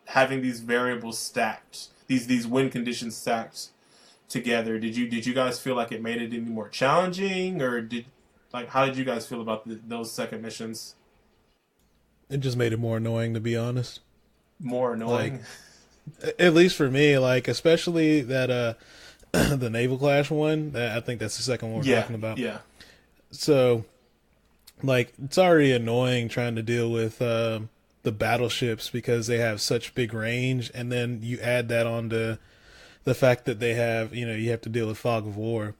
having these variables stacked, these win conditions stacked together? Did you guys feel like it made it any more challenging, or how did you guys feel about those second missions? It just made it more annoying, to be honest. More annoying? At least for me, especially that the Naval Clash one. I think that's the second one we're talking about. Yeah. So, it's already annoying trying to deal with the battleships because they have such big range, and then you add that onto the fact that they have, you have to deal with fog of war.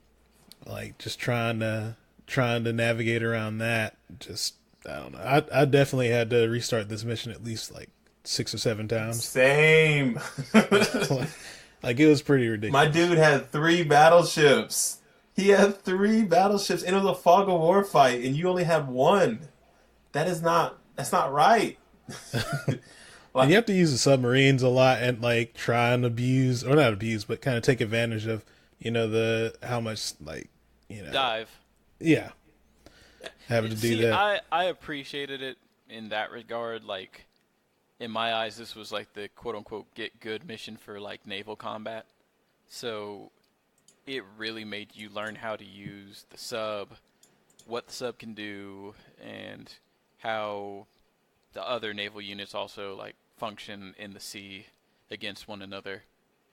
Just trying to navigate around that. Just, I don't know. I definitely had to restart this mission at least 6 or 7 times. Same. It was pretty ridiculous. My dude had 3 battleships. He had 3 battleships, and it was a fog of war fight, and you only had 1. That's not right. And you have to use the submarines a lot and try and abuse, or not abuse, but kind of take advantage of, how much dive. Yeah. Having to do that. I appreciated it in that regard. In my eyes, this was the quote-unquote get good mission for naval combat. So it really made you learn how to use the sub, what the sub can do, and how the other naval units also function in the sea against one another.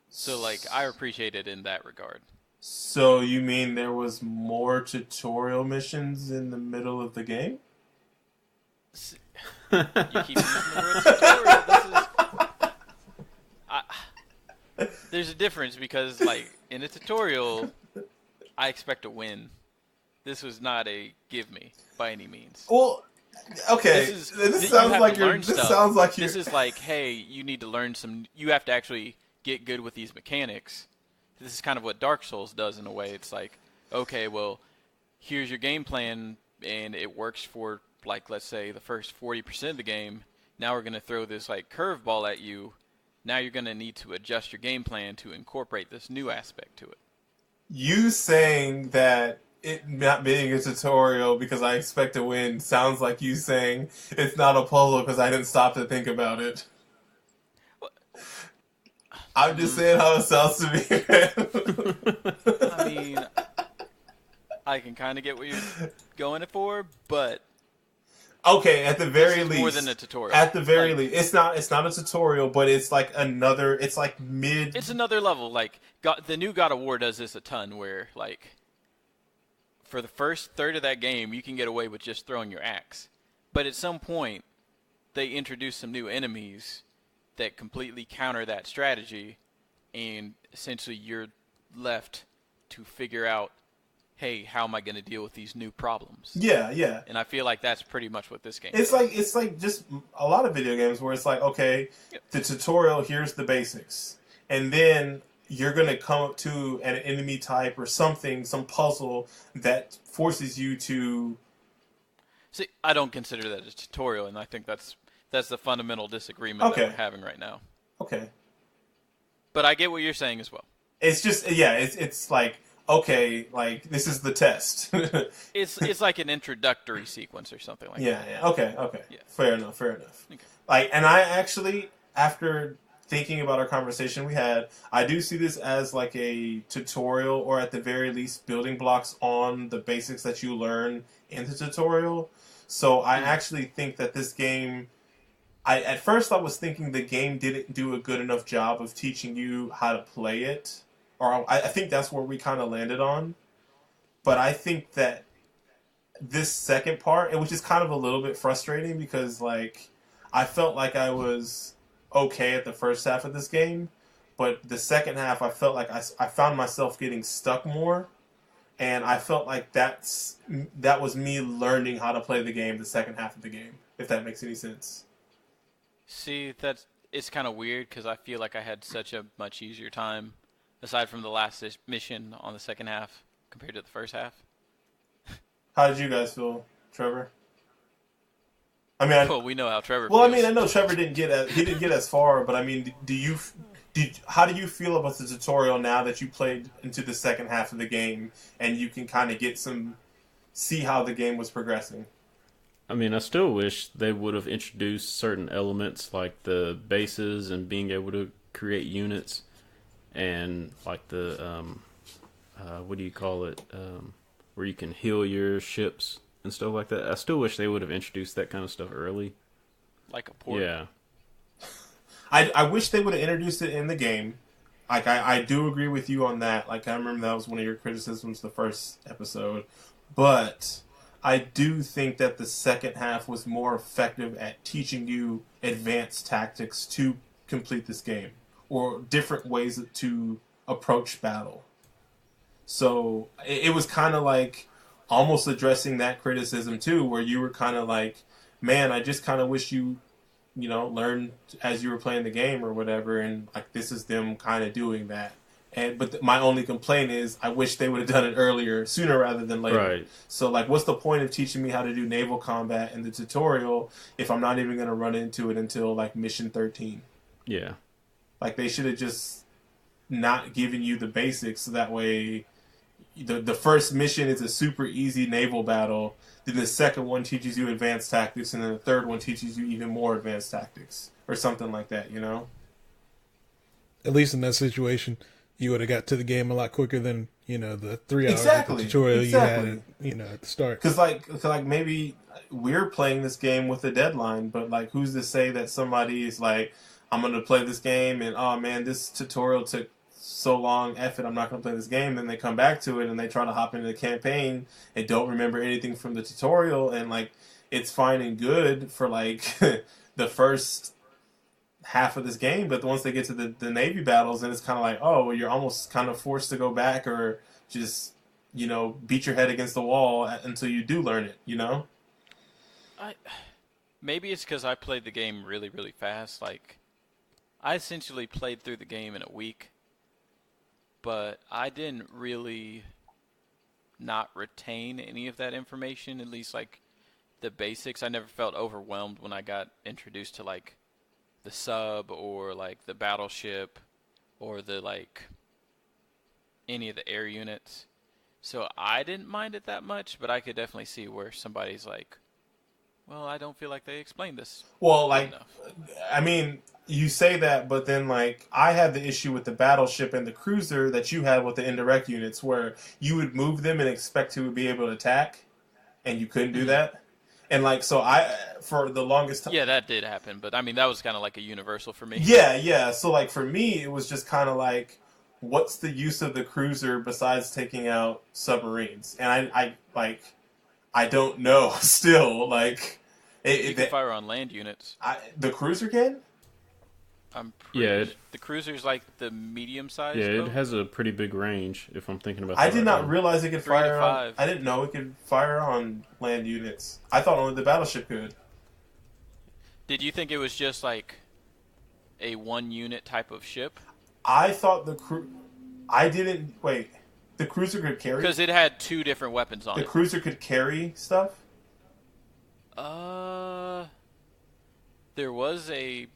So I appreciate it in that regard. So you mean there was more tutorial missions in the middle of the game? You keep using the word tutorial. There's a difference because, in a tutorial, I expect a win. This was not a give me by any means. Well, okay. This sounds like you're. This is hey, you need to learn some. You have to actually get good with these mechanics. This is kind of what Dark Souls does in a way. It's okay, well, here's your game plan, and it works for, let's say, the first 40% of the game. Now we're going to throw this, curveball at you. Now you're going to need to adjust your game plan to incorporate this new aspect to it. You saying that it not being a tutorial because I expect to win sounds like you saying it's not a puzzle because I didn't stop to think about it. I'm just saying how it sounds to me. I mean, I can kind of get what you're going for, but okay, at the very least, more than a tutorial. At the very least, it's not a tutorial, but it's another. It's mid. It's another level. The new God of War does this a ton, where for the first third of that game, you can get away with just throwing your axe, but at some point, they introduce some new enemies that completely counter that strategy, and essentially you're left to figure out, hey, how am I going to deal with these new problems? Yeah. And I feel like that's pretty much what this game is. It's like just a lot of video games where it's okay, yep. The tutorial, here's the basics, and then you're going to come up to an enemy type or something, some puzzle that forces you to... See, I don't consider that a tutorial, and I think that's the fundamental disagreement that we're having right now. Okay. But I get what you're saying as well. It's just, yeah, it's okay, like this is the test. It's like an introductory sequence or something like Yeah, that. yeah. Okay, okay. Yeah. Fair enough, fair enough. Okay. Like, and I actually, after thinking about our conversation we had, I do see this as like a tutorial, or at the very least, building blocks on the basics that you learn in the tutorial. So I actually think that this game, at first I was thinking the game didn't do a good enough job of teaching you how to play it, or I think that's where we kind of landed on. But I think that this second part, which is kind of a little bit frustrating because like I felt like I was okay at the first half of this game, but the second half I felt like I found myself getting stuck more, and I felt like that was me learning how to play the game the second half of the game, if that makes any sense. See, it's kind of weird because I feel like I had such a much easier time, aside from the last mission on the second half compared to the first half. How did you guys feel, Trevor? I mean, Well, we know how Trevor well, I feels. mean, I know Trevor didn't get as far, but I mean, how do you feel about the tutorial now that you played into the second half of the game and you can kind of see how the game was progressing? I mean, I still wish they would have introduced certain elements like the bases and being able to create units, and like the what do you call it, where you can heal your ships and stuff like that. I still wish they would have introduced that kind of stuff early. Like a port. Yeah. I wish they would have introduced it in the game. Like I do agree with you on that. Like I remember that was one of your criticisms the first episode, but I do think that the second half was more effective at teaching you advanced tactics to complete this game, or different ways to approach battle. So it was kind of like almost addressing that criticism too, where you were kind of like, man, I just kind of wish learned as you were playing the game or whatever, and like this is them kind of doing that. But my only complaint is I wish they would have done it earlier, sooner rather than later. Right. So like, what's the point of teaching me how to do naval combat in the tutorial if I'm not even going to run into it until like mission 13? Yeah. Like they should have just not given you the basics, so that way the first mission is a super easy naval battle. Then the second one teaches you advanced tactics, and then the third one teaches you even more advanced tactics, or something like that, you know? At least in that situation, you would have got to the game a lot quicker than, the 3 hours Exactly. of the tutorial Exactly. you had, at the start. Because like maybe we're playing this game with a deadline, but like who's to say that somebody is like, I'm going to play this game, and oh man, this tutorial took so long, F it, I'm not going to play this game. Then they come back to it and they try to hop into the campaign and don't remember anything from the tutorial, and like it's fine and good for like the first half of this game, but once they get to the Navy battles, and it's kind of like, oh, well, you're almost kind of forced to go back or just beat your head against the wall until you do learn it. Maybe it's because I played the game really, really fast. Like, I essentially played through the game in a week, but I didn't really not retain any of that information, at least like the basics. I never felt overwhelmed when I got introduced to like the sub or like the battleship or the like any of the air units. So I didn't mind it that much, but I could definitely see where somebody's like, well, I don't feel like they explained this Well, good like, enough. I mean, you say that, but then, like, I had the issue with the battleship and the cruiser that you had with the indirect units, where you would move them and expect to be able to attack, and you couldn't do that. And, like, so for the longest time... Yeah, that did happen, but I mean, that was kind of like a universal for me. Yeah. So, like, for me, it was just kind of like, what's the use of the cruiser besides taking out submarines? And I don't know still, like... You can fire on land units. The cruiser can? I'm pretty Yeah, the cruiser's like the medium size. Yeah, boat. it has a pretty big range, if I'm thinking about I that did right not now. realize it could 3 to fire on... 5. I didn't know it could fire on land units. I thought only the battleship could. Did you think it was just like a one unit type of ship? I thought I didn't... Wait. The cruiser could carry... Because it had 2 different weapons on The it. cruiser could carry stuff? There was a...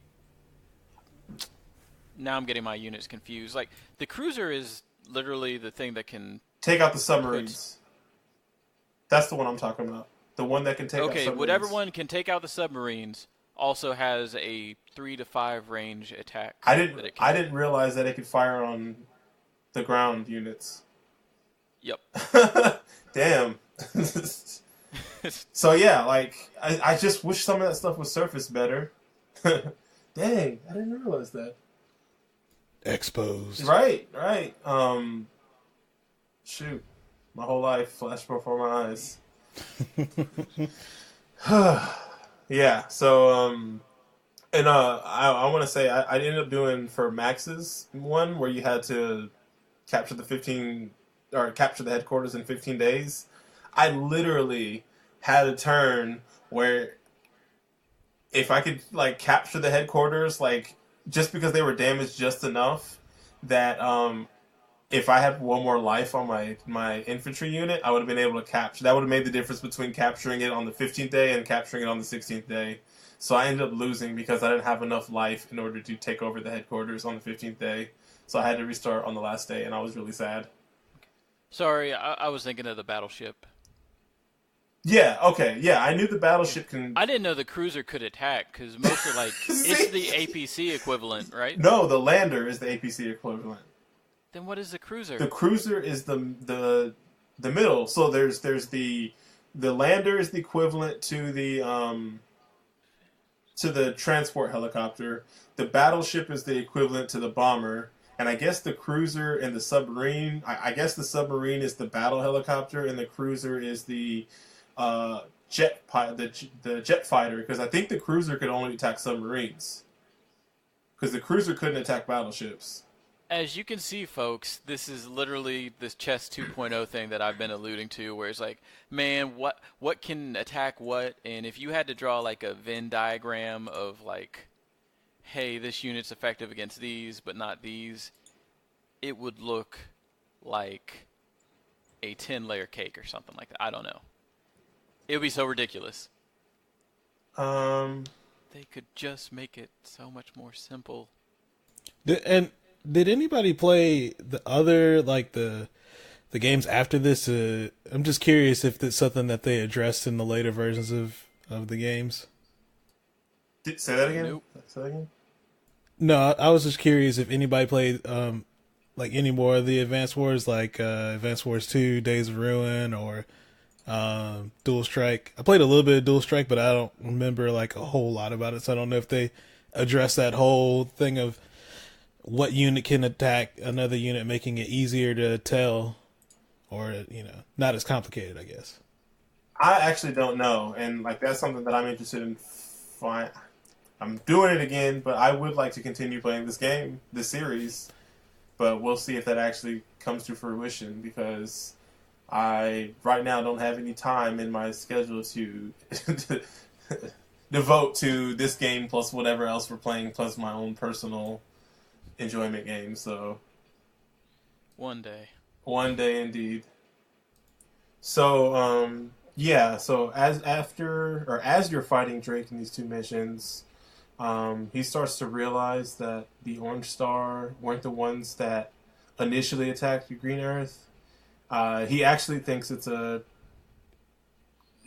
Now I'm getting my units confused. Like, the cruiser is literally the thing that can take out the submarines. That's the one I'm talking about. The one that can take out submarines. Okay, whatever one can take out the submarines also has a 3 to 5 range attack. I didn't realize that it could fire on the ground units. Yep. Damn. So yeah, like I just wish some of that stuff was surfaced better. Dang, I didn't realize that. Exposed. Right. Shoot, my whole life flashed before my eyes. Yeah. So and I want to say I ended up doing for Max's one where you had to capture the headquarters in 15 days. I literally had a turn where if I could like capture the headquarters, like just because they were damaged just enough that if I had one more life on my infantry unit, I would have been able to capture. That would have made the difference between capturing it on the 15th day and capturing it on the 16th day. So I ended up losing because I didn't have enough life in order to take over the headquarters on the 15th day. So I had to restart on the last day, and I was really sad. Sorry, I was thinking of the battleship. Yeah, okay. Yeah, I knew the battleship can... I didn't know the cruiser could attack, because most are like... It's the APC equivalent, right? No, the lander is the APC equivalent. Then what is the cruiser? The cruiser is the middle. So there's the lander is the equivalent to the transport helicopter. The battleship is the equivalent to the bomber. And I guess the cruiser and the submarine... I guess the submarine is the battle helicopter, and the cruiser is the... the jet fighter, because I think the cruiser could only attack submarines, because the cruiser couldn't attack battleships. As you can see, folks, this is literally this chess 2.0 thing that I've been alluding to, where it's like, man, what can attack what, and if you had to draw like a Venn diagram of like, hey, this unit's effective against these but not these, it would look like a 10-layer cake or something like that. I don't know. It would be so ridiculous. They could just make it so much more simple. And did anybody play the other, like the games after this? I'm just curious if it's something that they addressed in the later versions of the games. Say that again? Nope. Say that again? No, I was just curious if anybody played like any more of the Advance Wars, like Advance Wars 2, Days of Ruin, or Dual Strike. I played a little bit of Dual Strike, but I don't remember like a whole lot about it, so I don't know if they addressed that whole thing of what unit can attack another unit, making it easier to tell, or not as complicated, I guess. I actually don't know, and like that's something that I'm interested in. I'm doing it again, but I would like to continue playing this series, but we'll see if that actually comes to fruition, because I right now don't have any time in my schedule to devote to this game plus whatever else we're playing, plus my own personal enjoyment games. So One day indeed. So yeah, so as you're fighting Drake in these two missions, he starts to realize that the Orange Star weren't the ones that initially attacked the Green Earth. He actually thinks this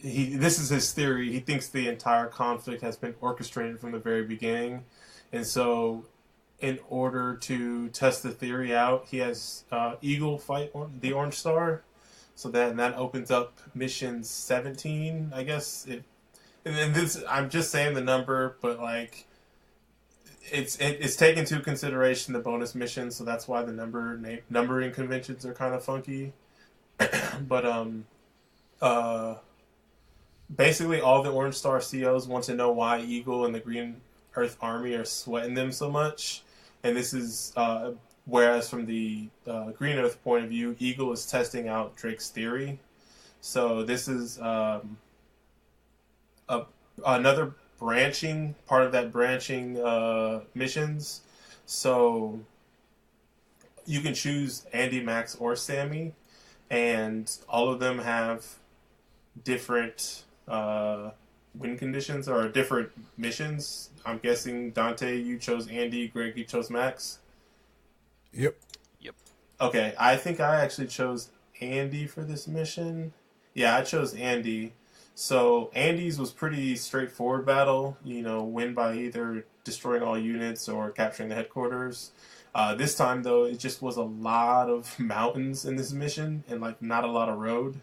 is his theory. He thinks the entire conflict has been orchestrated from the very beginning. And so in order to test the theory out, he has Eagle fight the Orange Star. So that opens up mission 17, I guess. And this, I'm just saying the number, but like it's taken into consideration the bonus mission, so that's why the numbering conventions are kind of funky. But basically all the Orange Star COs want to know why Eagle and the Green Earth Army are sweating them so much, and this is whereas from the Green Earth point of view, Eagle is testing out Drake's theory. So this is another part of that branching missions. So you can choose Andy, Max, or Sammy, and all of them have different win conditions or different missions. I'm guessing, Dante, you chose Andy, Greg, you chose Max? Yep. Yep. Okay, I think I actually chose Andy for this mission. Yeah, I chose Andy. So Andy's was pretty straightforward battle. Win by either destroying all units or capturing the headquarters. This time though, it just was a lot of mountains in this mission and like not a lot of road,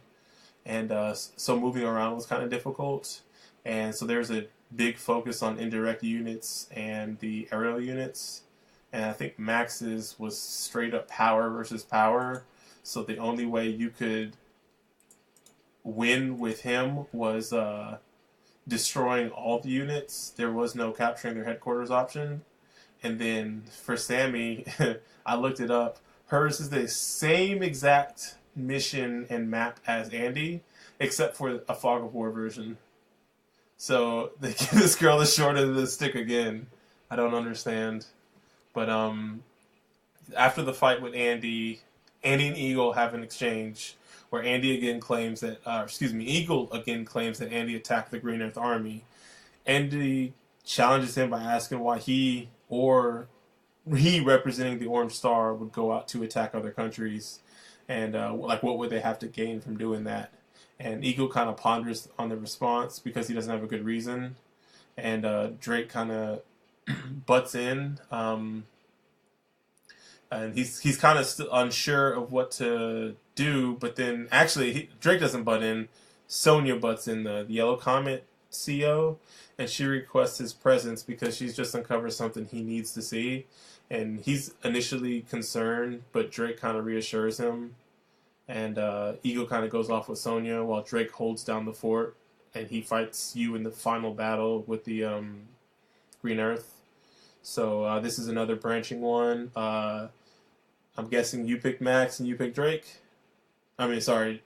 and so moving around was kind of difficult. And so there's a big focus on indirect units and the aerial units. And I think Max's was straight up power versus power. So the only way you could win with him was destroying all the units. There was no capturing their headquarters option. And then for Sammy, I looked it up. Hers is the same exact mission and map as Andy, except for a Fog of War version. So they give this girl the short end of the stick again. I don't understand. But after the fight with Andy and Eagle have an exchange where Andy again claims that, Eagle again claims that Andy attacked the Green Earth Army. Andy challenges him by asking why he representing the Orange Star would go out to attack other countries, and what would they have to gain from doing that? And Eagle kind of ponders on the response because he doesn't have a good reason, and Drake kind of butts in, and he's kind of still unsure of what to do. But then actually Drake doesn't butt in. Sonya butts in, the Yellow Comet CO, and she requests his presence because she's just uncovered something he needs to see. And he's initially concerned, but Drake kind of reassures him. And Eagle kind of goes off with Sonya while Drake holds down the fort, and he fights you in the final battle with the Green Earth. So this is another branching one. I'm guessing you picked Max and you picked Drake. Greg,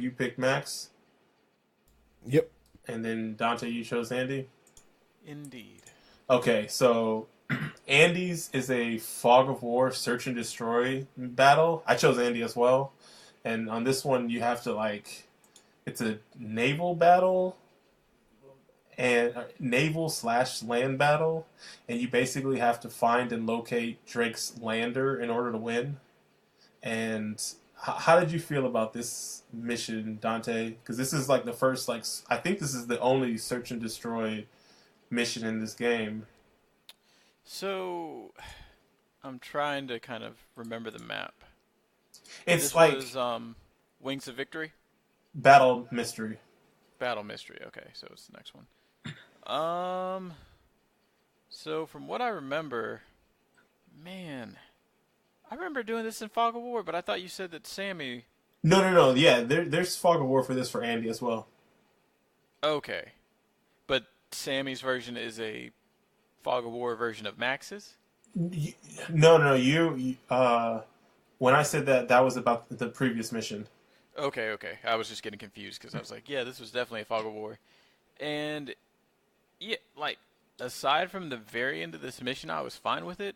you picked Max. Yep. And then Dante, you chose Andy? Indeed. Okay, so Andy's is a Fog of War search and destroy battle. I chose Andy as well. And on this one, you have to, it's a naval battle, and naval/land battle. And you basically have to find and locate Drake's lander in order to win. And how did you feel about this mission, Dante? Because this is the first, I think this is the only search and destroy mission in this game. So, I'm trying to kind of remember the map. This was Wings of Victory? Battle Mystery. Battle Mystery, okay, so it's the next one. So from what I remember, man, I remember doing this in Fog of War, but I thought you said that Sammy... No, yeah, there's Fog of War for this for Andy as well. Okay. But Sammy's version is a Fog of War version of Max's? No, you when I said that was about the previous mission. Okay. I was just getting confused because I was like, yeah, this was definitely a Fog of War. And, yeah, aside from the very end of this mission, I was fine with it.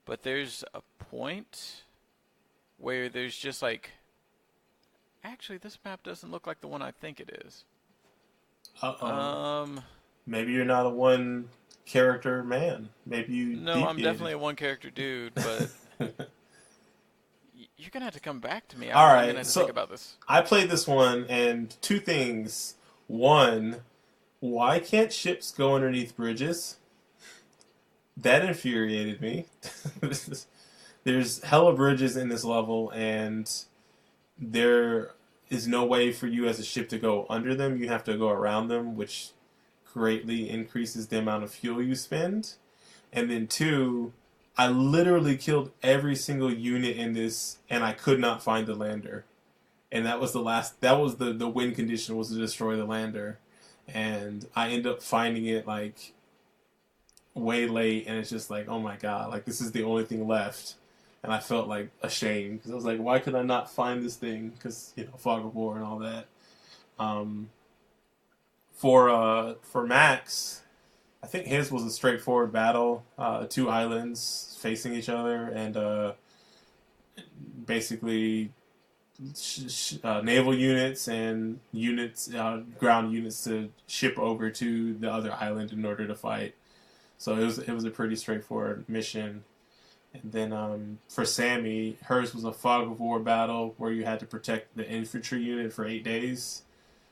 But there's a point where there's just actually, this map doesn't look like the one I think it is. Maybe you're not a one character man. Maybe you. No, I'm definitely a one character dude, but you're gonna have to come back to me. All right, I'm gonna have to think about this. I played this one, and two things. One, why can't ships go underneath bridges? That infuriated me. There's hella bridges in this level, and there is no way for you as a ship to go under them. You have to go around them, which greatly increases the amount of fuel you spend. And then two, I literally killed every single unit in this, and I could not find the lander. And that was the win condition, was to destroy the lander. And I end up finding it way late, and it's just oh my god, this is the only thing left. And I felt ashamed because I was why could I not find this thing? Because Fog of War and all that. For Max, I think his was a straightforward battle. Two islands facing each other, and basically naval units and ground units to ship over to the other island in order to fight. So it was a pretty straightforward mission. And then for Sammy, hers was a fog of war battle where you had to protect the infantry unit for 8 days.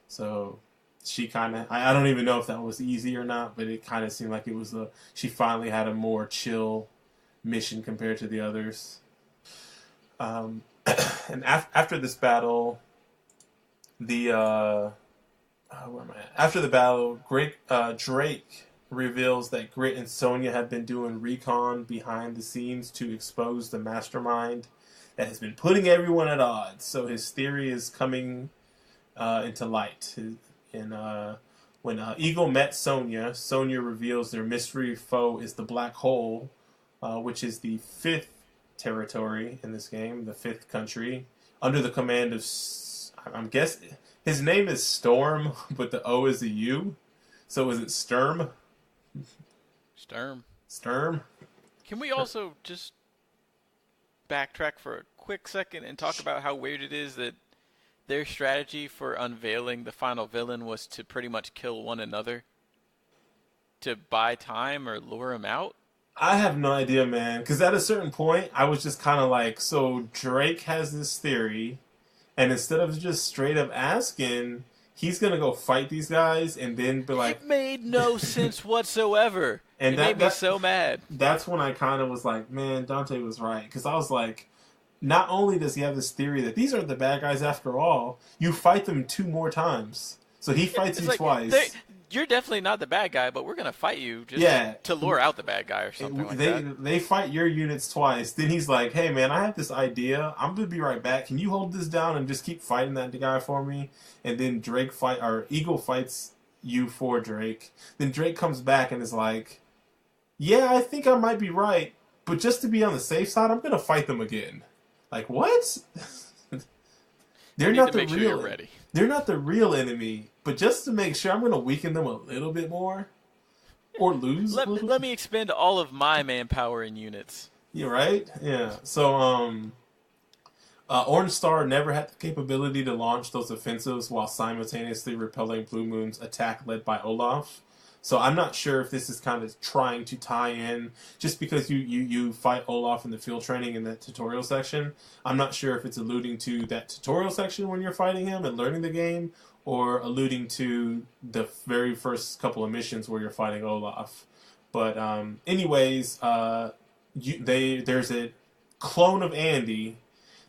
So she kind of, I don't even know if that was easy or not, but it kind of seemed like it was she finally had a more chill mission compared to the others. And after this battle, where am I at? After the battle, Drake reveals that Grit and Sonya have been doing recon behind the scenes to expose the mastermind that has been putting everyone at odds. So his theory is coming into light. And when Eagle met Sonya, Sonya reveals their mystery foe is the Black Hole, which is the 5th territory in this game, the 5th country, under the command of, I'm guessing, his name is Storm, but the O is a U. So is it Sturm? Sturm? Can we also just backtrack for a quick second and talk about how weird it is that their strategy for unveiling the final villain was to pretty much kill one another to buy time or lure him out? I have no idea, man. Because at a certain point, I was just kind of like, so Drake has this theory, and instead of just straight up asking, he's going to go fight these guys and then be like... It made no sense whatsoever. And it made me so mad. That's when I kind of was like, man, Dante was right. Because I was like, not only does he have this theory that these are the bad guys after all, you fight them 2 more times. So he fights you twice. You're definitely not the bad guy, but we're going to fight you just to lure out the bad guy or something like that. They fight your units twice. Then he's like, hey, man, I have this idea. I'm going to be right back. Can you hold this down and just keep fighting that guy for me? And then Eagle fights you for Drake. Then Drake comes back and is like, yeah, I think I might be right. But just to be on the safe side, I'm going to fight them again. Like, what? They're not the real. They're not the real enemy, but just to make sure, I'm going to weaken them a little bit more, or lose. Let me expend all of my manpower and units. You're right. Yeah. So, Orange Star never had the capability to launch those offensives while simultaneously repelling Blue Moon's attack led by Olaf. So I'm not sure if this is kind of trying to tie in, just because you fight Olaf in the field training in that tutorial section. I'm not sure if it's alluding to that tutorial section when you're fighting him and learning the game, or alluding to the very first couple of missions where you're fighting Olaf. But anyways, there's a clone of Andy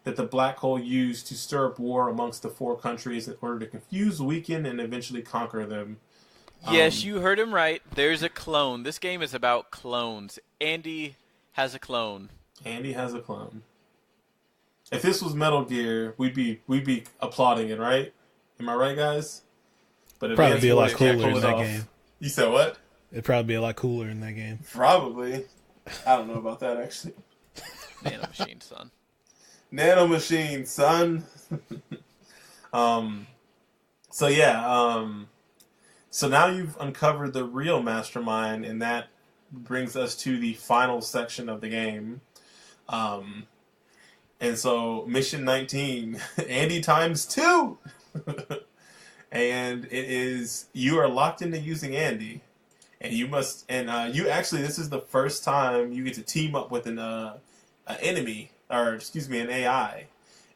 that the Black Hole used to stir up war amongst the 4 countries in order to confuse, weaken, and eventually conquer them. Yes, you heard him right. There's a clone. This game is about clones. Andy has a clone. Andy has a clone. If this was Metal Gear, we'd be applauding it, right? Am I right, guys? But it'd probably be a lot cooler in that game. You said what? It'd probably be a lot cooler in that game. Probably. I don't know about that, actually. Nanomachine, son. Nanomachine, son. So yeah, so now you've uncovered the real mastermind, and that brings us to the final section of the game. And so, mission 19, Andy times 2! And it is, you are locked into using Andy. And you must, and you actually, this is the first time you get to team up with an enemy, or excuse me, an AI.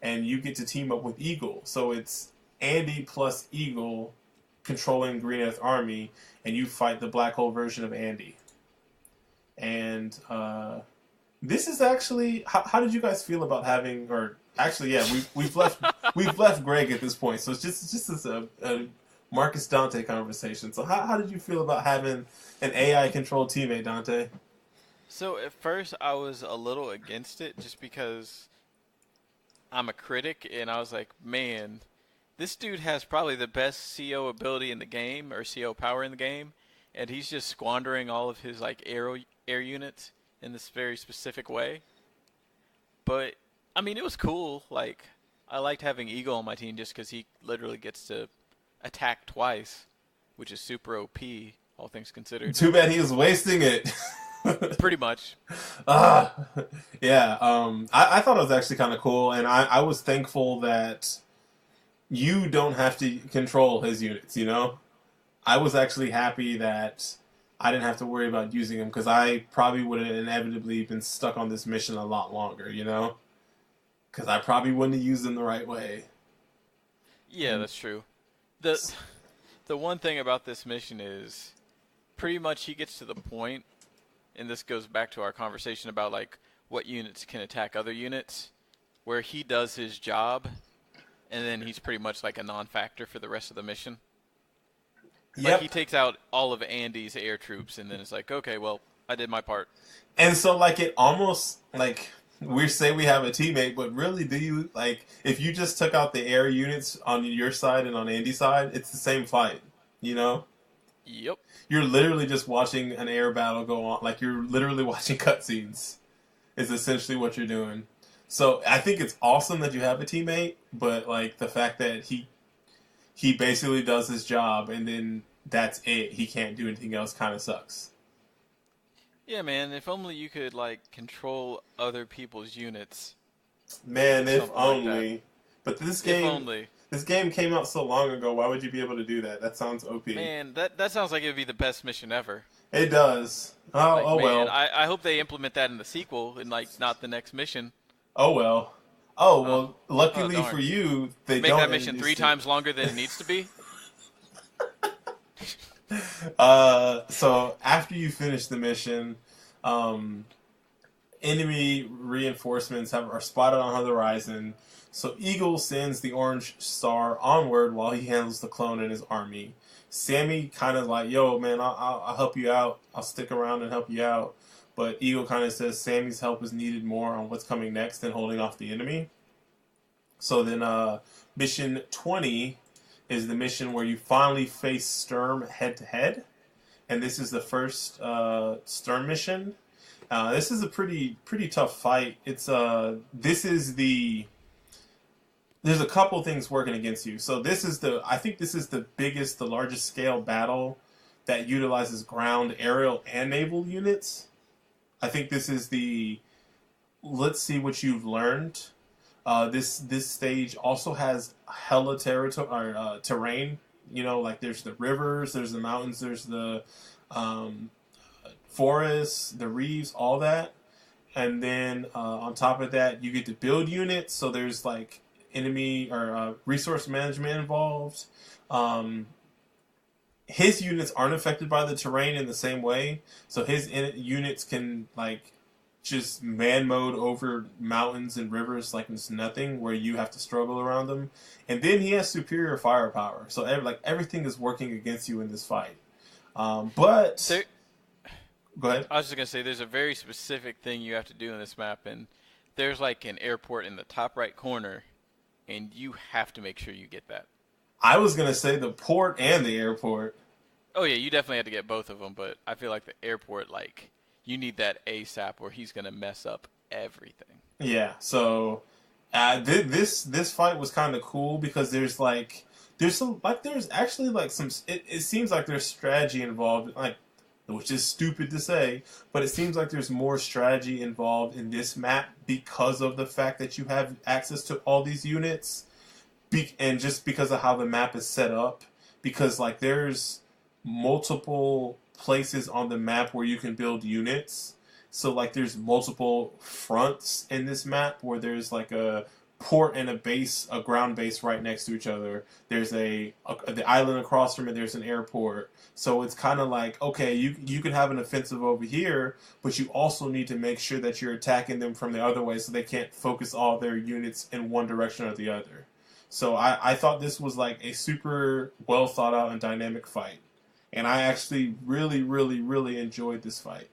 And you get to team up with Eagle. So it's Andy plus Eagle controlling Green Earth Army, and you fight the Black Hole version of Andy. And this is actually, how did you guys feel about having, or actually, yeah, we've left Greg at this point, so it's just a Marqus Dante conversation. So how did you feel about having an AI controlled teammate, Dante? So at first I was a little against it, just because I'm a critic, and I was like, man, this dude has probably the best CO ability in the game, or CO power in the game, and he's just squandering all of his like air units in this very specific way. But I mean, it was cool. Like, I liked having Eagle on my team just because he literally gets to attack twice, which is super OP, all things considered. Too bad he was wasting it. Pretty much. Yeah. I thought it was actually kind of cool, and I was thankful that you don't have to control his units, you know? I was actually happy that I didn't have to worry about using them because I probably would have inevitably been stuck on this mission a lot longer, you know? Because I probably wouldn't have used them the right way. Yeah, that's true. The the one thing about this mission is pretty much he gets to the point, and this goes back to our conversation about like what units can attack other units, where he does his job, and then he's pretty much like a non-factor for the rest of the mission. Yep. Like he takes out all of Andy's air troops, and then it's like, okay, well, I did my part. And so, like, it almost, like, we say we have a teammate, but really, do you, like, if you just took out the air units on your side and on Andy's side, it's the same fight, you know? Yep. You're literally just watching an air battle go on. Like, you're literally watching cutscenes is essentially what you're doing. So, I think it's awesome that you have a teammate, but, like, the fact that he basically does his job, and then that's it. He can't do anything else kind of sucks. Yeah, man, if only you could, like, control other people's units. Man, if Something like only. that. But this If only. game came out so long ago. Why would you be able to do that? That sounds OP. Man, that sounds like it would be the best mission ever. It does. Oh, Like, oh man, well. I hope they implement that in the sequel and, like, not the next mission. Oh well. Oh well. Luckily darn. for you, they Make don't that mission introduce 3 times longer than it needs to be. So after you finish the mission, enemy reinforcements are spotted on the horizon. So Eagle sends the Orange Star onward while he handles the clone and his army. Sammy kind of like, yo, man, I'll help you out. I'll stick around and help you out. But Eagle kind of says Sammy's help is needed more on what's coming next than holding off the enemy. So then Mission 20 is the mission where you finally face Sturm head-to-head. And this is the first Sturm mission. This is a pretty tough fight. It's there's a couple things working against you. So I think this is the biggest, the largest scale battle that utilizes ground, aerial, and naval units. I think this is let's see what you've learned. This stage also has hella terrain. You know, like there's the rivers, there's the mountains, there's the forests, the reefs, all that. And then on top of that, you get to build units. So there's like enemy or resource management involved. His units aren't affected by the terrain in the same way. So his units can like just man mode over mountains and rivers like it's nothing, where you have to struggle around them. And then he has superior firepower. So everything is working against you in this fight. Go ahead. I was just going to say, there's a very specific thing you have to do in this map, and there's like an airport in the top right corner, and you have to make sure you get that. I was going to say the port and the airport. Oh, yeah, you definitely have to get both of them, but I feel like the airport, like, you need that ASAP or he's going to mess up everything. Yeah, so this fight was kind of cool because there's actually like some, it seems like there's strategy involved, like, which is stupid to say, but it seems like there's more strategy involved in this map because of the fact that you have access to all these units, and just because of how the map is set up, because like there's multiple places on the map where you can build units. So like there's multiple fronts in this map where there's like a port and a ground base right next to each other. There's the island across from it, there's an airport. So it's kind of like, okay, you can have an offensive over here, but you also need to make sure that you're attacking them from the other way so they can't focus all their units in one direction or the other. So I thought this was like a super well thought out and dynamic fight. And I actually really, really, really enjoyed this fight.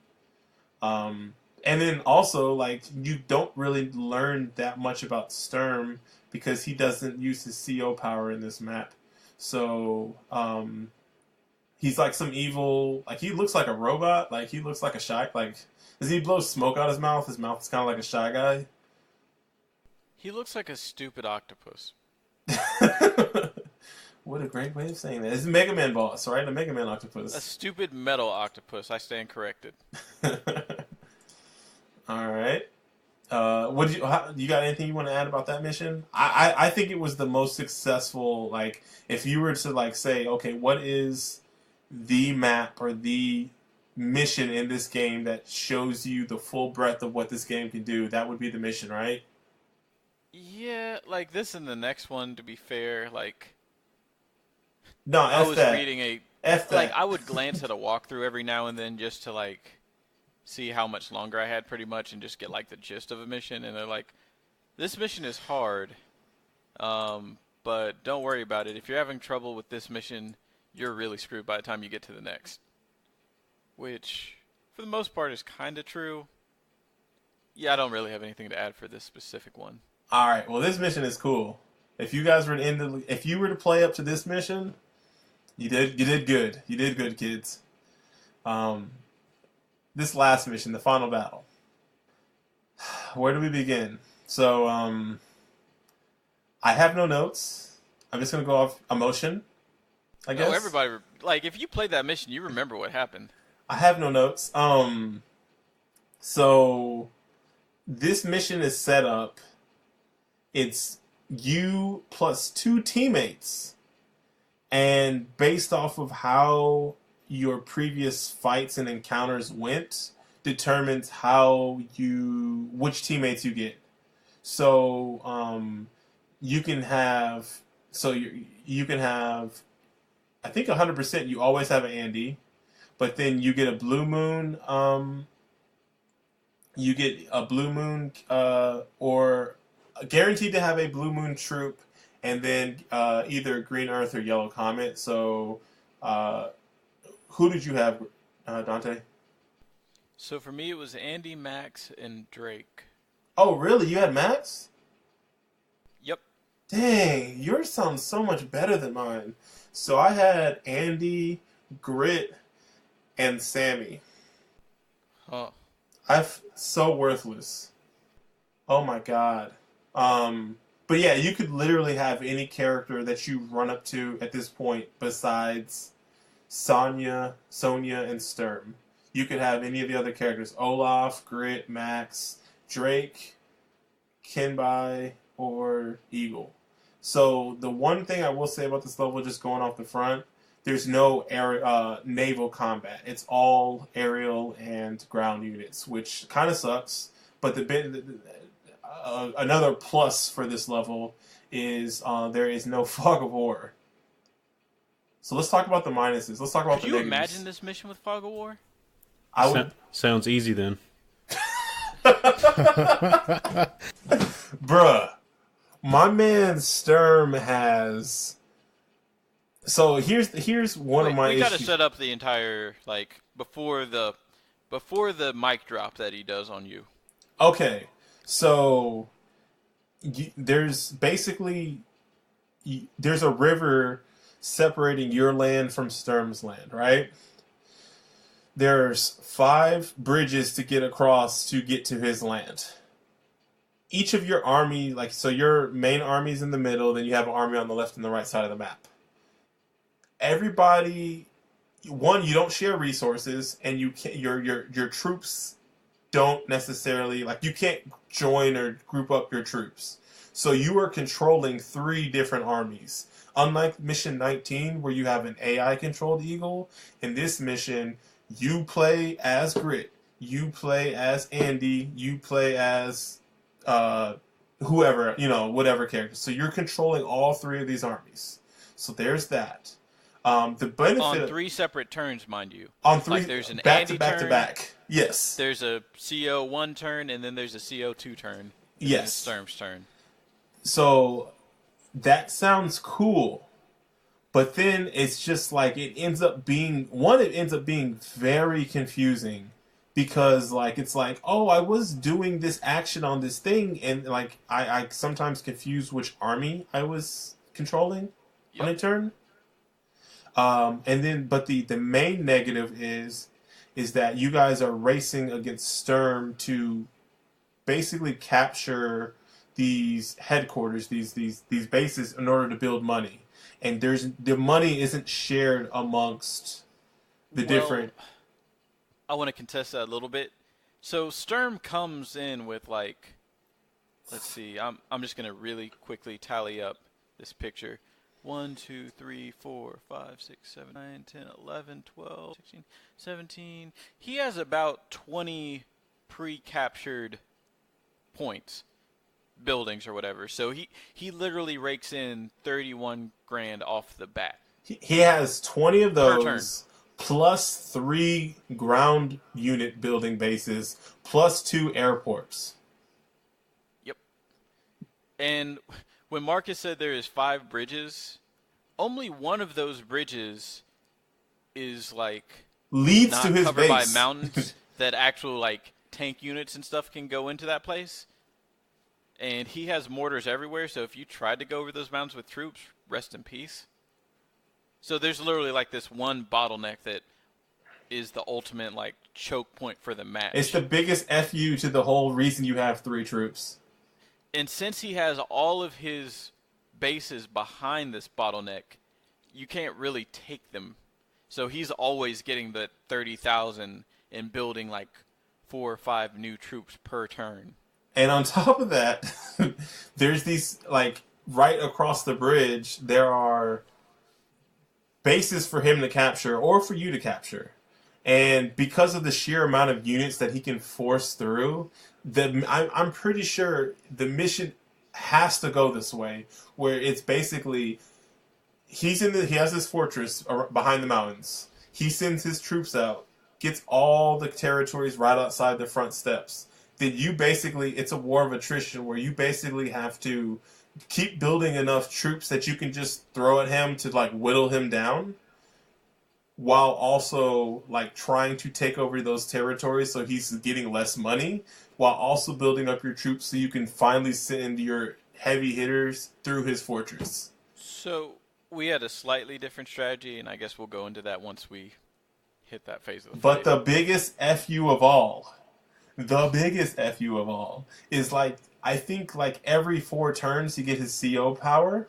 And then also, like, you don't really learn that much about Sturm because he doesn't use his CO power in this map. So, he's like some evil, like, he looks like a robot. Like, he looks like a shy, like, does he blow smoke out his mouth? His mouth is kind of like a shy guy. He looks like a stupid octopus. What a great way of saying that. It's a Mega Man boss, right? A Mega Man octopus. A stupid metal octopus. I stand corrected. All right. You got anything you want to add about that mission? I think it was the most successful. Like, if you were to like say, okay, what is the map or the mission in this game that shows you the full breadth of what this game can do, that would be the mission, right? Yeah, like this and the next one, to be fair, like No, I F was that. reading F like that. I would glance at a walkthrough every now and then just to like see how much longer I had pretty much and just get like the gist of a mission, and they're like, this mission is hard, but don't worry about it. If you're having trouble with this mission, you're really screwed by the time you get to the next. Which, for the most part, is kind of true. Yeah, I don't really have anything to add for this specific one. All right. Well, this mission is cool. If you guys were if you were to play up to this mission, you did good. You did good, kids. This last mission, the final battle. Where do we begin? So, I have no notes. I'm just gonna go off emotion, I guess. Oh, everybody, like, if you played that mission, you remember what happened. I have no notes. So this mission is set up. It's you plus 2 teammates, and based off of how your previous fights and encounters went, determines which teammates you get. So you can have you can have, I think 100% you always have an Andy. But then you get a blue moon. You get a blue moon, or guaranteed to have a blue moon troop, and then either green earth or yellow comet. So, who did you have, Dante? So for me, it was Andy, Max, and Drake. Oh, really? You had Max? Yep. Dang, yours sounds so much better than mine. So I had Andy, Grit, and Sammy. Huh. So worthless. Oh my god. But yeah, you could literally have any character that you run up to at this point besides Sonya, and Sturm. You could have any of the other characters: Olaf, Grit, Max, Drake, Kenbai, or Eagle. So the one thing I will say about this level, just going off the front, there's no naval combat. It's all aerial and ground units, which kind of sucks. But another plus for this level is there is no fog of war. So let's talk about the minuses. Let's talk about the negatives. Could you imagine this mission with fog of war? I would. Sounds easy then. Bruh, my man Sturm has. So here's one of my issues. We gotta set up the entire, like, before the mic drop that he does on you. Okay, so there's basically there's a river separating your land from Sturm's land, right? There's 5 bridges to get across to get to his land. Each of your army, like, so your main army's in the middle, then you have an army on the left and the right side of the map. Everybody, one, you don't share resources, and your troops don't necessarily, like, you can't join or group up your troops. So you are controlling 3 different armies. Unlike Mission 19, where you have an AI-controlled Eagle, in this mission, you play as Grit, you play as Andy, you play as whoever, whatever character. So you're controlling all 3 of these armies. So there's that. The benefit on 3 separate turns, mind you. On 3, like there's an back Andy to back turn, to back. Yes. There's a CO1 turn, and then there's a CO2 turn. Yes. Sturm's turn. So that sounds cool, but then it's just like it ends up being very confusing, because like it's like, oh, I was doing this action on this thing, and like I sometimes confuse which army I was controlling on a turn. And then, but the main negative is that you guys are racing against Sturm to basically capture these headquarters, these bases, in order to build money. And the money isn't shared amongst the different. I want to contest that a little bit. So Sturm comes in with, like, let's see, I'm just gonna really quickly tally up this picture 1, 2, 3, 4, 5, 6, 7, 9, 10, 11, 12, 16, 17. He has about 20 pre-captured points, buildings or whatever. So he literally rakes in 31 grand off the bat. He has 20 of Per turn. those, plus 3 ground unit building bases, plus 2 airports. Yep. And when Marqus said there is 5 bridges, only one of those bridges is like Leads not to his covered by base. mountains that actual like tank units and stuff can go into that place. And he has mortars everywhere, so if you tried to go over those mountains with troops, rest in peace. So there's literally like this one bottleneck that is the ultimate like choke point for the match. It's the biggest FU to the whole reason you have 3 troops. And since he has all of his bases behind this bottleneck, you can't really take them. So he's always getting the 30,000 and building like 4 or 5 new troops per turn. And on top of that, there's these, like, right across the bridge, there are bases for him to capture or for you to capture. And because of the sheer amount of units that he can force through, I'm pretty sure the mission has to go this way, where it's basically he has this fortress behind the mountains. He sends his troops out, gets all the territories right outside the front steps. Then you basically, it's a war of attrition where you basically have to keep building enough troops that you can just throw at him to like whittle him down, while also like trying to take over those territories so he's getting less money, while also building up your troops so you can finally send your heavy hitters through his fortress. So we had a slightly different strategy, and I guess we'll go into that once we hit that phase of the But fight. the biggest FU of all, is like, I think like every 4 turns you get his CO power.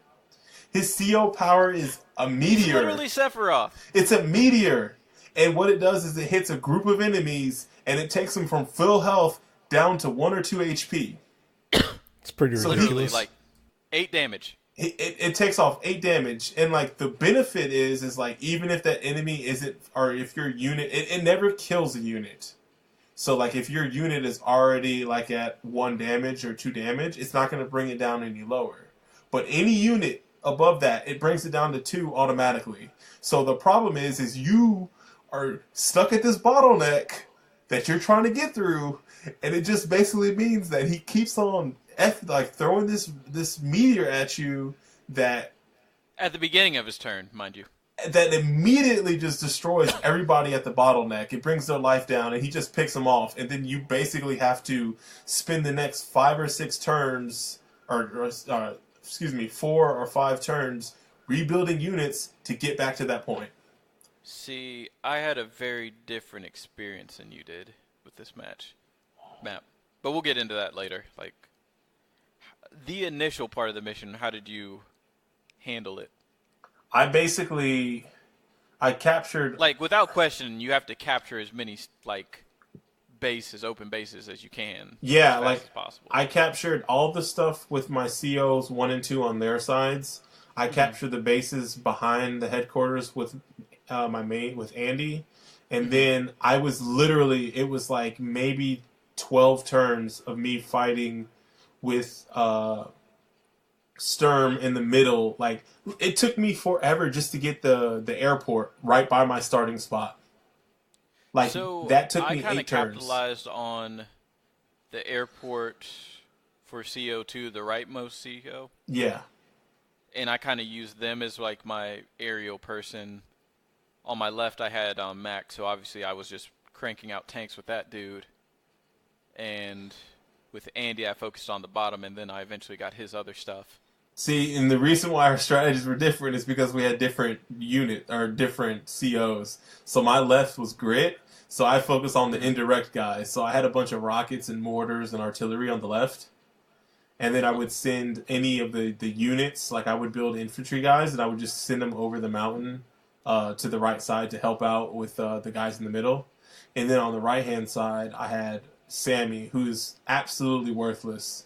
His CO power is a meteor. It's literally Sephiroth. It's a meteor. And what it does is it hits a group of enemies and it takes them from full health down to 1 or 2 HP. It's pretty Literally ridiculous. like 8 damage. It takes off 8 damage. And like the benefit is like even if that enemy isn't, or if your unit, it never kills a unit. So like if your unit is already like at 1 damage or 2 damage, it's not going to bring it down any lower. But any unit above that, it brings it down to 2 automatically. So the problem is you are stuck at this bottleneck that you're trying to get through, and it just basically means that he keeps on throwing this meteor at you that At the beginning of his turn, mind you. that immediately just destroys everybody at the bottleneck. It brings their life down, and he just picks them off. And then you basically have to spend the next 5 or 6 turns, or 4 or 5 turns, rebuilding units to get back to that point. See, I had a very different experience than you did with this map. But we'll get into that later. Like, the initial part of the mission, how did you handle it? I captured... Like, without question, you have to capture as many, like, open bases as you can. Yeah, as fast as possible. I captured all the stuff with my COs 1 and 2 on their sides. I captured the bases behind the headquarters with my mate, with Andy. And then I was literally, it was like maybe 12 turns of me fighting with Sturm in the middle. Like, it took me forever just to get the airport right by my starting spot. Like, so that took me I kind 8 of turns. capitalized on the airport for CO2, the rightmost CO. Yeah. And I kind of used them as like my aerial person. On my left, I had Marq, so obviously I was just cranking out tanks with that dude. And with Andy, I focused on the bottom, and then I eventually got his other stuff. See, and the reason why our strategies were different is because we had different different COs. So my left was grit, so I focused on the indirect guys. So I had a bunch of rockets and mortars and artillery on the left. And then I would send any of the units, like I would build infantry guys, and I would just send them over the mountain to the right side to help out with the guys in the middle. And then on the right-hand side, I had Sammy, who's absolutely worthless.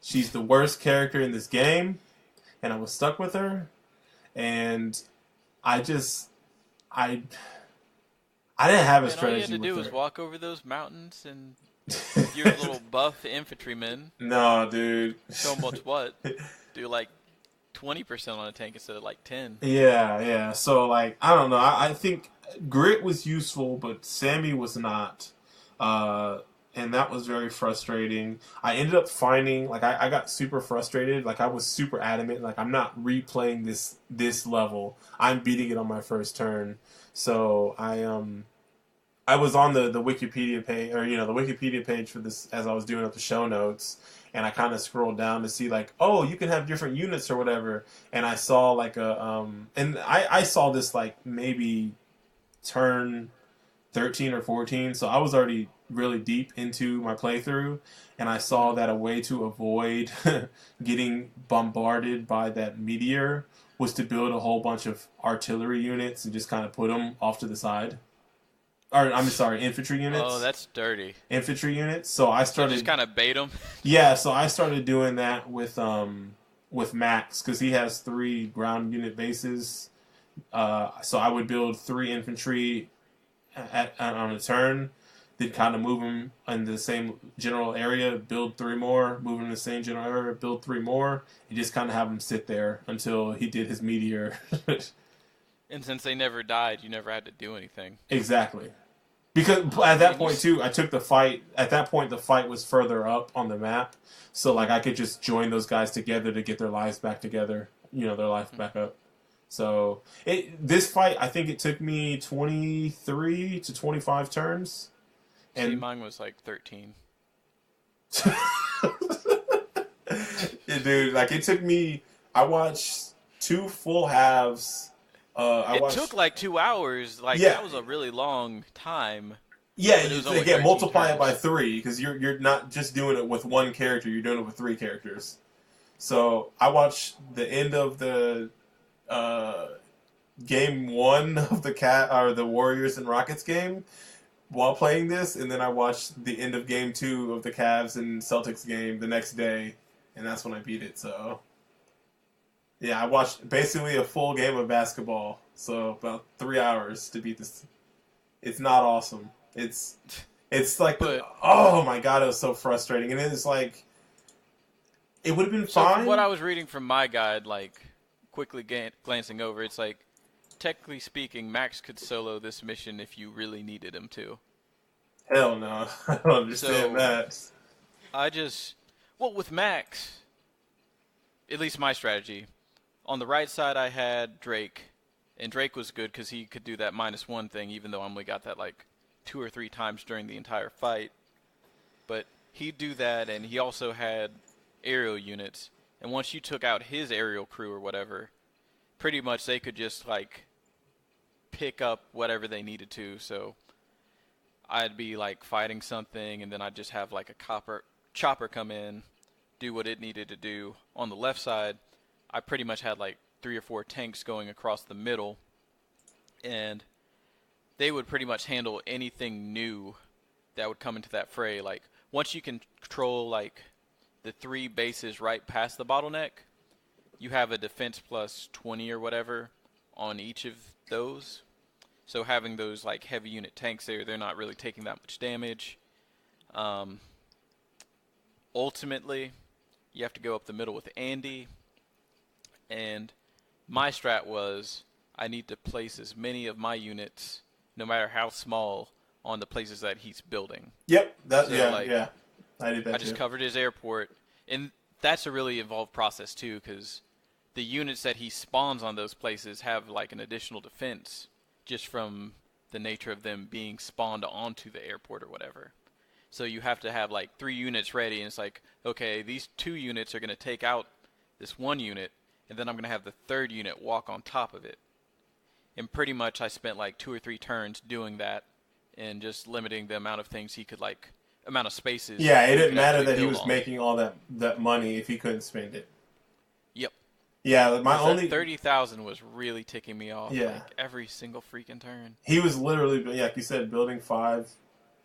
She's the worst character in this game, and I was stuck with her. and I just I didn't have a Man, all you had strategy to do with was her. walk over those mountains and your little buff infantrymen. No, dude. So much what? Do like 20% on a tank instead of like 10. Yeah. So like, I don't know. I think Grit was useful, but Sammy was not. And that was very frustrating. I ended up finding like I got super frustrated. Like I was super adamant. Like I'm not replaying this level. I'm beating it on my first turn. So I was on the Wikipedia page, or the Wikipedia page for this as I was doing up the show notes, and I kind of scrolled down to see like, oh, you can have different units or whatever, and I saw like and I saw this like maybe turn 13 or 14, so I was already really deep into my playthrough, and I saw that a way to avoid getting bombarded by that meteor was to build a whole bunch of artillery units and just kind of put them off to the side. Or I'm sorry, infantry units. Oh, that's dirty. Infantry units. So I So just started. kind of bait them. Yeah, so I started doing that with Max because he has 3 ground unit bases. So I would build 3 infantry on a turn, then kind of move them in the same general area, build 3 more, move them in the same general area, build 3 more, and just kind of have them sit there until he did his meteor. And since they never died, you never had to do anything. Exactly. Because at that point too, I took the fight. At that point, the fight was further up on the map, so like I could just join those guys together to get their lives back together. Their life back up. So this fight, I think it took me 23 to 25 turns. See, mine was like 13. Dude, like it took me. I watched 2 full halves. It took like 2 hours. Like Yeah. that was a really long time. Yeah, But it was you only again 13 multiply it by turns. 3 because you're not just doing it with 1 character. You're doing it with 3 characters. So I watched the end of the game 1 of the Warriors and Rockets game while playing this, and then I watched the end of game 2 of the Cavs and Celtics game the next day, and that's when I beat it. So yeah, I watched basically a full game of basketball. So about 3 hours to beat this. It's not awesome. It's like, oh my god, it was so frustrating, and it's like it would have been So fine. from what I was reading from my guide, like quickly glancing over, it's like technically speaking, Max could solo this mission if you really needed him to. Hell no, I don't understand So- that. With Max, at least my strategy, on the right side I had Drake, and Drake was good because he could do that -1 thing, even though I only got that like 2 or 3 times during the entire fight. But he'd do that, and he also had aerial units, and once you took out his aerial crew or whatever, pretty much they could just like pick up whatever they needed to. So I'd be like fighting something, and then I'd just have like a chopper come in, do what it needed to do. On the left side, I pretty much had like 3 or 4 tanks going across the middle, and they would pretty much handle anything new that would come into that fray. Like once you can control like the 3 bases right past the bottleneck, you have a defense plus 20 or whatever on each of those. So having those like heavy unit tanks there, they're not really taking that much damage. Ultimately, you have to go up the middle with Andy, and my strat was I need to place as many of my units, no matter how small, on the places that he's building. Yep, So, yeah. I did that I just too. covered his airport, and that's a really involved process too, because the units that he spawns on those places have like an additional defense just from the nature of them being spawned onto the airport or whatever. So you have to have like 3 units ready, and it's like, okay, these 2 units are going to take out this 1 unit, and then I'm going to have the 3rd unit walk on top of it. And pretty much I spent like 2 or 3 turns doing that, and just limiting the amount of things he could like, amount of spaces. Yeah, it he didn't could matter actually that he build was on. making all that money if he couldn't spend it. Yep. Yeah, my 'Cause only that 30,000 was really ticking me off. Yeah. Like every single freaking turn. he was literally, like you said, building 5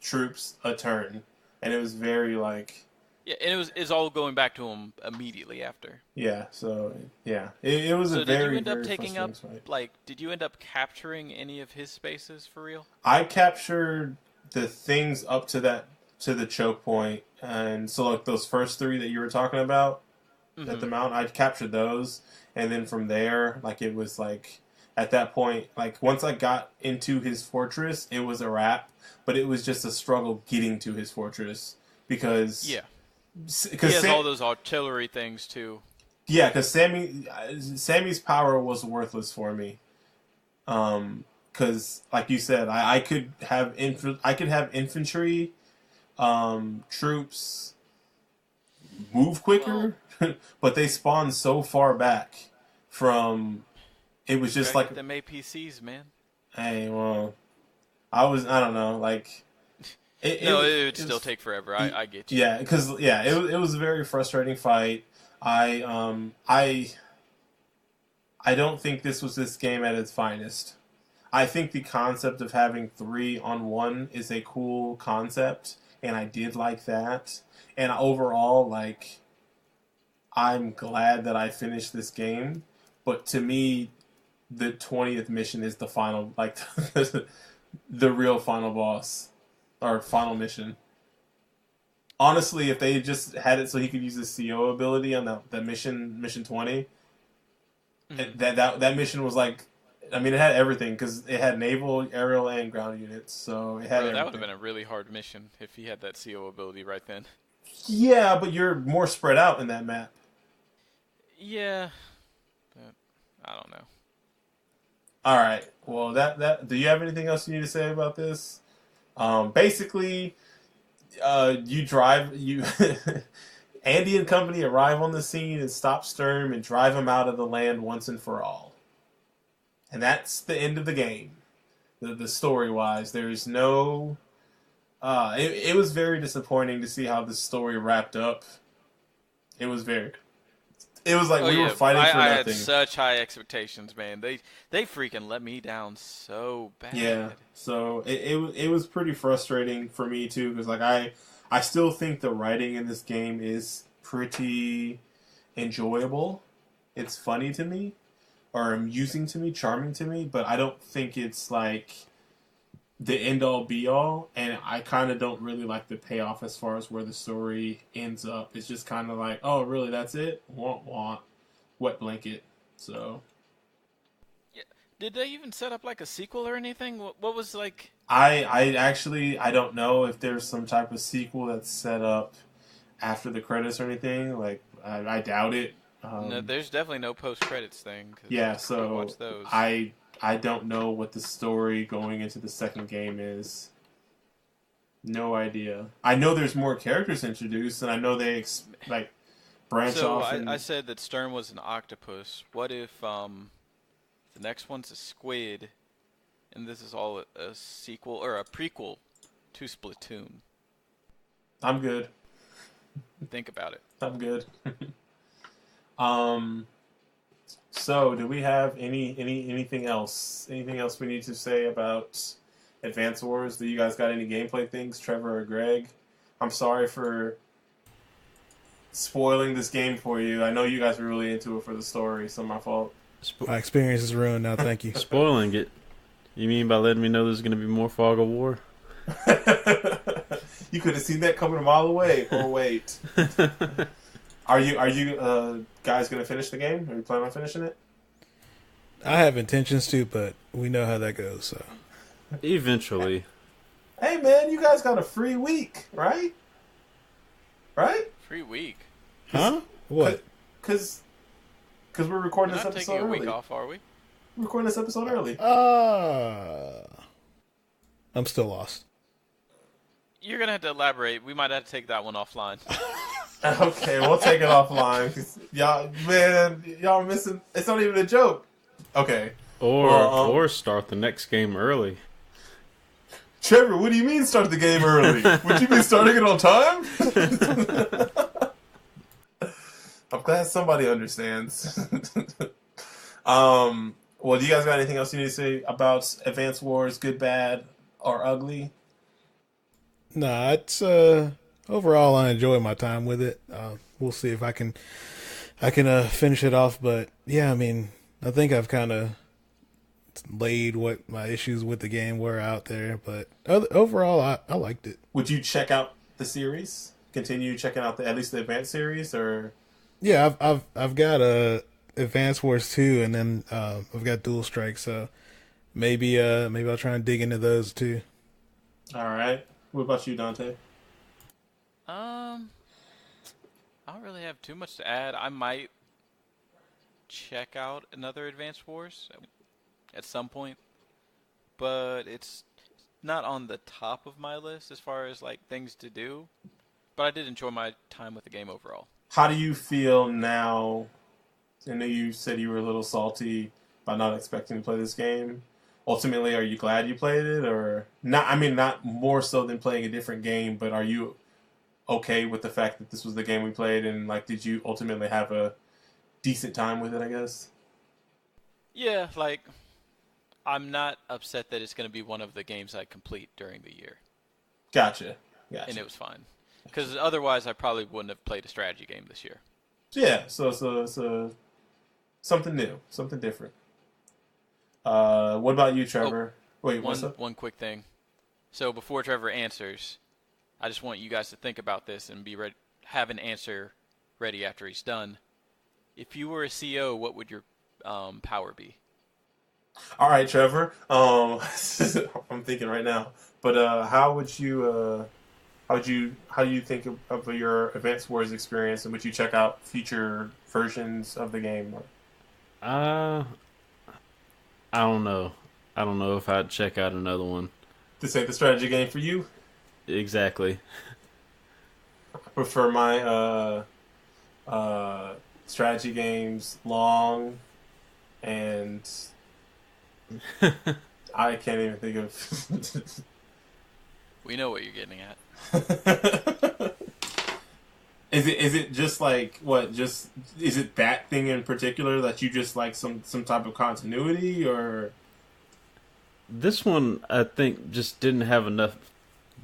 troops a turn, and it was very like Yeah, and it's all going back to him immediately after. Yeah, so yeah, it was So a did you very end up very taking frustrating up fight. did you end up capturing any of his spaces for real? I captured the things up to the choke point, and so like those first three that you were talking about at the Mm-hmm. mountain, I captured those, and then from there, like it was like at that point, like once I got into his fortress, it was a wrap. But it was just a struggle getting to his fortress because Yeah, he because has all those artillery things too. yeah, because Sammy's power was worthless for me. Because like you said, I could have infantry troops move Well, quicker, but they spawn so far back from. It was you just gotta like, get them APCs, man. hey, well, I don't know, like No, it would it still was, take forever. I get you. yeah, because yeah, it was a very frustrating fight. I don't think this game at its finest. I think the concept of having 3-on-1 is a cool concept, and I did like that. And overall, like, I'm glad that I finished this game. But to me, the 20th mission is the final, like, the real final boss or final mission. Honestly, if they just had it so he could use his CO ability on that mission 20, Mhm. that mission was like, I mean, it had everything because it had naval, aerial, and ground units, so it had Bro, that would have everything. been a really hard mission if he had that CO ability right then. Yeah, but you're more spread out in that map. Yeah, but I don't know. All right. Well, that do you have anything else you need to say about this? Basically, you drive you. Andy and company arrive on the scene and stop Sturm and drive him out of the land once and for all. And that's the end of the game. The story wise, there is no. It was very disappointing to see how the story wrapped up. It was very. It was like Oh we were yeah, fighting for I had nothing. such high expectations, man. They freaking let me down so Yeah, bad. so it was pretty frustrating for me too because like I still think the writing in this game is pretty enjoyable. It's funny to me or amusing to me, charming to me, but I don't think it's like the end all be all, and I kind of don't really like the payoff as far as where the story ends up. It's just kind of like, oh, really, that's it? Want want wet blanket. So Yeah. Did they even set up like a sequel or anything? What was like? I don't know if there's some type of sequel that's set up after the credits or anything. Like I doubt it. No, there's definitely no post credits thing because Yeah, I would so watch those. I don't know what the story going into the second game is. No idea. I know there's more characters introduced, and I know they like branch So off and I said that Stern was an octopus. What if the next one's a squid, and this is all a sequel or a prequel to Splatoon? I'm good. Think about it. I'm good. um. So, do we have anything else? Anything else we need to say about Advance Wars? Do you guys got any gameplay things, Trevor or Greg? I'm sorry for spoiling this game for you. I know you guys were really into it for the story, so my fault. My experience is ruined now. Thank you. Spoiling it. You mean by letting me know there's going to be more Fog of War? You could have seen that coming a mile away. Or wait, are you guys gonna finish the game? Are you planning on finishing it? I have intentions to, but we know how that goes. So Eventually. Hey man, you guys got a free week, right? Right? Free week. huh? What? Because we're recording We're this not episode taking a early. week off, are we? We're recording this episode early. I'm still lost. You're gonna have to elaborate. We might have to take that one offline. Okay, we'll take it offline. 'Cause y'all missing. It's not even a joke. Okay, Or start the next game early. Trevor, what do you mean start the game early? Would you be starting it on time? I'm glad somebody understands. Well, do you guys got anything else you need to say about Advance Wars, good, bad, or ugly? Nah, overall, I enjoy my time with it. We'll see if I can finish it off. But yeah, I mean, I think I've kind of laid what my issues with the game were out there. But overall, I liked it. Would you check out the series? Continue checking out at least the advanced series, or Yeah, I've got a Advance Wars 2, and then I've got Dual Strike. So maybe I'll try and dig into those too. all right. What about you, Dante? I don't really have too much to add. I might check out another Advance Wars at some point, but it's not on the top of my list as far as like things to do. But I did enjoy my time with the game overall. How do you feel now? I know you said you were a little salty by not expecting to play this game. Ultimately, are you glad you played it, or not? I mean, not more so than playing a different game, but are you okay with the fact that this was the game we played, and like, did you ultimately have a decent time with it? I guess. Yeah, like I'm not upset that it's going to be one of the games I complete during the year, Gotcha. and it was fine. Because otherwise, I probably wouldn't have played a strategy game this year. Yeah. So it's something new, something different. What about you, Trevor? Wait, what's up? One quick thing. So before Trevor answers, I just want you guys to think about this and be ready, have an answer ready after he's done. If you were a CEO, what would your power be? All right, Trevor. I'm thinking right now. But how would you? How do you think of your Advanced Wars experience, and would you check out future versions of the game? Uh, I don't know. I don't know if I'd check out another one. This ain't the strategy game for you. Exactly. I prefer my strategy games long, and I can't even think of. We know what you're getting at. Is it just like what? Just is it that thing in particular that you just like some type of continuity, or This one, I think, just didn't have enough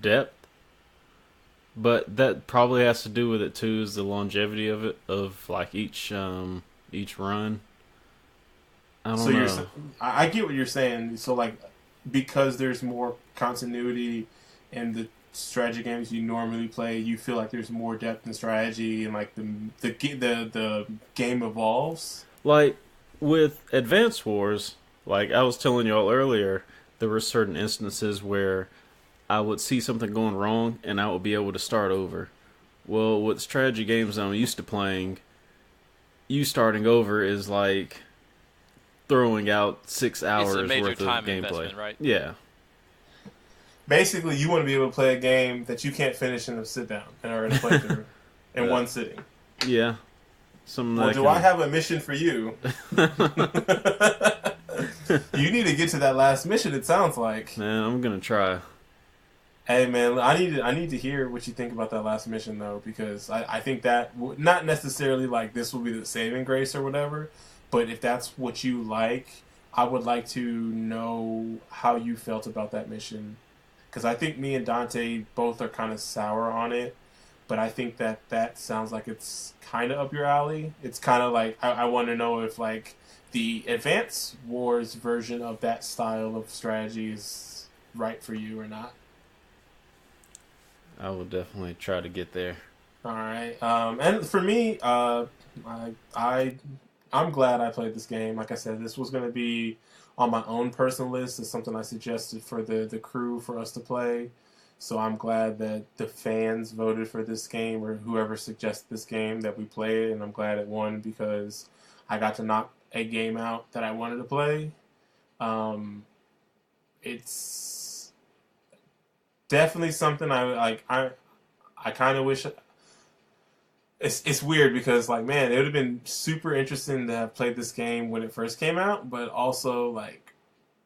depth. But that probably has to do with it too, is the longevity of it, of like each run. I don't know. I get what you're saying. So like, because there's more continuity in the strategy games you normally play, you feel like there's more depth in strategy, and like the game evolves. Like with Advance Wars, like I was telling y'all earlier, there were certain instances where I would see something going wrong and I would be able to start over. Well, with strategy games I'm used to playing, you starting over is like throwing out 6 hours It's a major worth of time gameplay. investment, right? Yeah. Basically, you want to be able to play a game that you can't finish in a sit down or in a playthrough in one sitting. Yeah. Something Well, that do I have a mission for you? You need to get to that last mission. It sounds like. Man, I'm gonna try. Hey man, I need to hear what you think about that last mission though, because I think that not necessarily like this will be the saving grace or whatever, but if that's what you like, I would like to know how you felt about that mission, because I think me and Dante both are kind of sour on it, but I think that sounds like it's kind of up your alley. It's kind of like I want to know if like the Advance Wars version of that style of strategy is right for you or not. I will definitely try to get there. All right. And for me, I'm glad I played this game. Like I said, this was going to be on my own personal list. It's something I suggested for the crew for us to play. So I'm glad that the fans voted for this game, or whoever suggested this game, that we play it. And I'm glad it won because I got to knock a game out that I wanted to play. It's definitely something I like. I kind of wish. It's weird because like, man, it would have been super interesting to have played this game when it first came out, but also like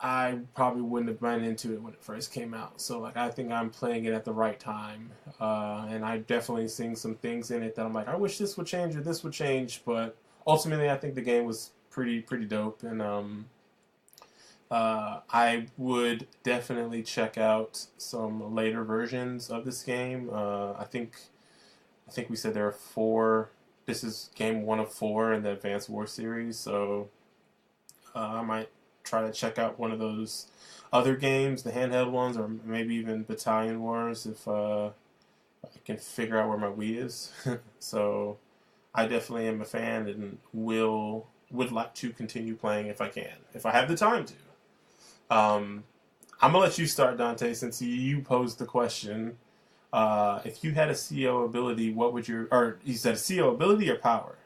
I probably wouldn't have been into it when it first came out. So like I think I'm playing it at the right time, and I definitely seeing some things in it that I'm like, I wish this would change or this would change, but ultimately I think the game was pretty dope, and I would definitely check out some later versions of this game. I think we said there are 4. This is game 1 of 4 in the Advanced War series, so I might try to check out one of those other games, the handheld ones, or maybe even Battalion Wars if I can figure out where my Wii is. So I definitely am a fan and would like to continue playing if I can, if I have the time to. I'm gonna let you start, Dante, since you posed the question. If you had a CO ability, what would or you said a CO ability or power?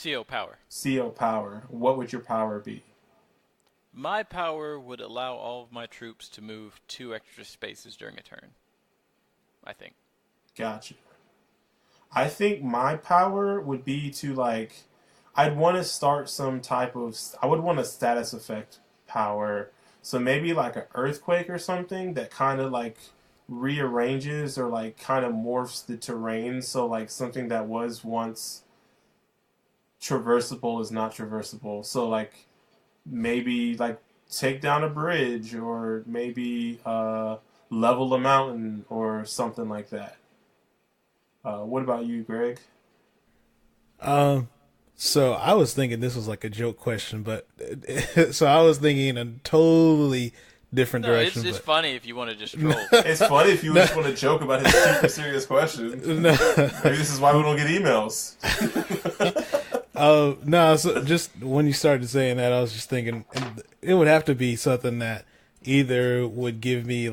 CO power. CO power. What would your power be? My power would allow all of my troops to move 2 extra spaces during a turn. I think. Gotcha. I think my power would be to I'd want to start some type of. I would want a status effect power. So maybe like an earthquake or something that kind of rearranges or kind of morphs the terrain. So something that was once traversable is not traversable. So maybe take down a bridge or maybe level a mountain or something like that. What about you, Greg? So I was thinking this was like a joke question, but so I was thinking in a totally different direction. It's funny if you want to just troll. It's funny if you just want to joke about his super serious question. Maybe this is why we don't get emails. No, so just when you started saying that, I was just thinking it would have to be something that either would give me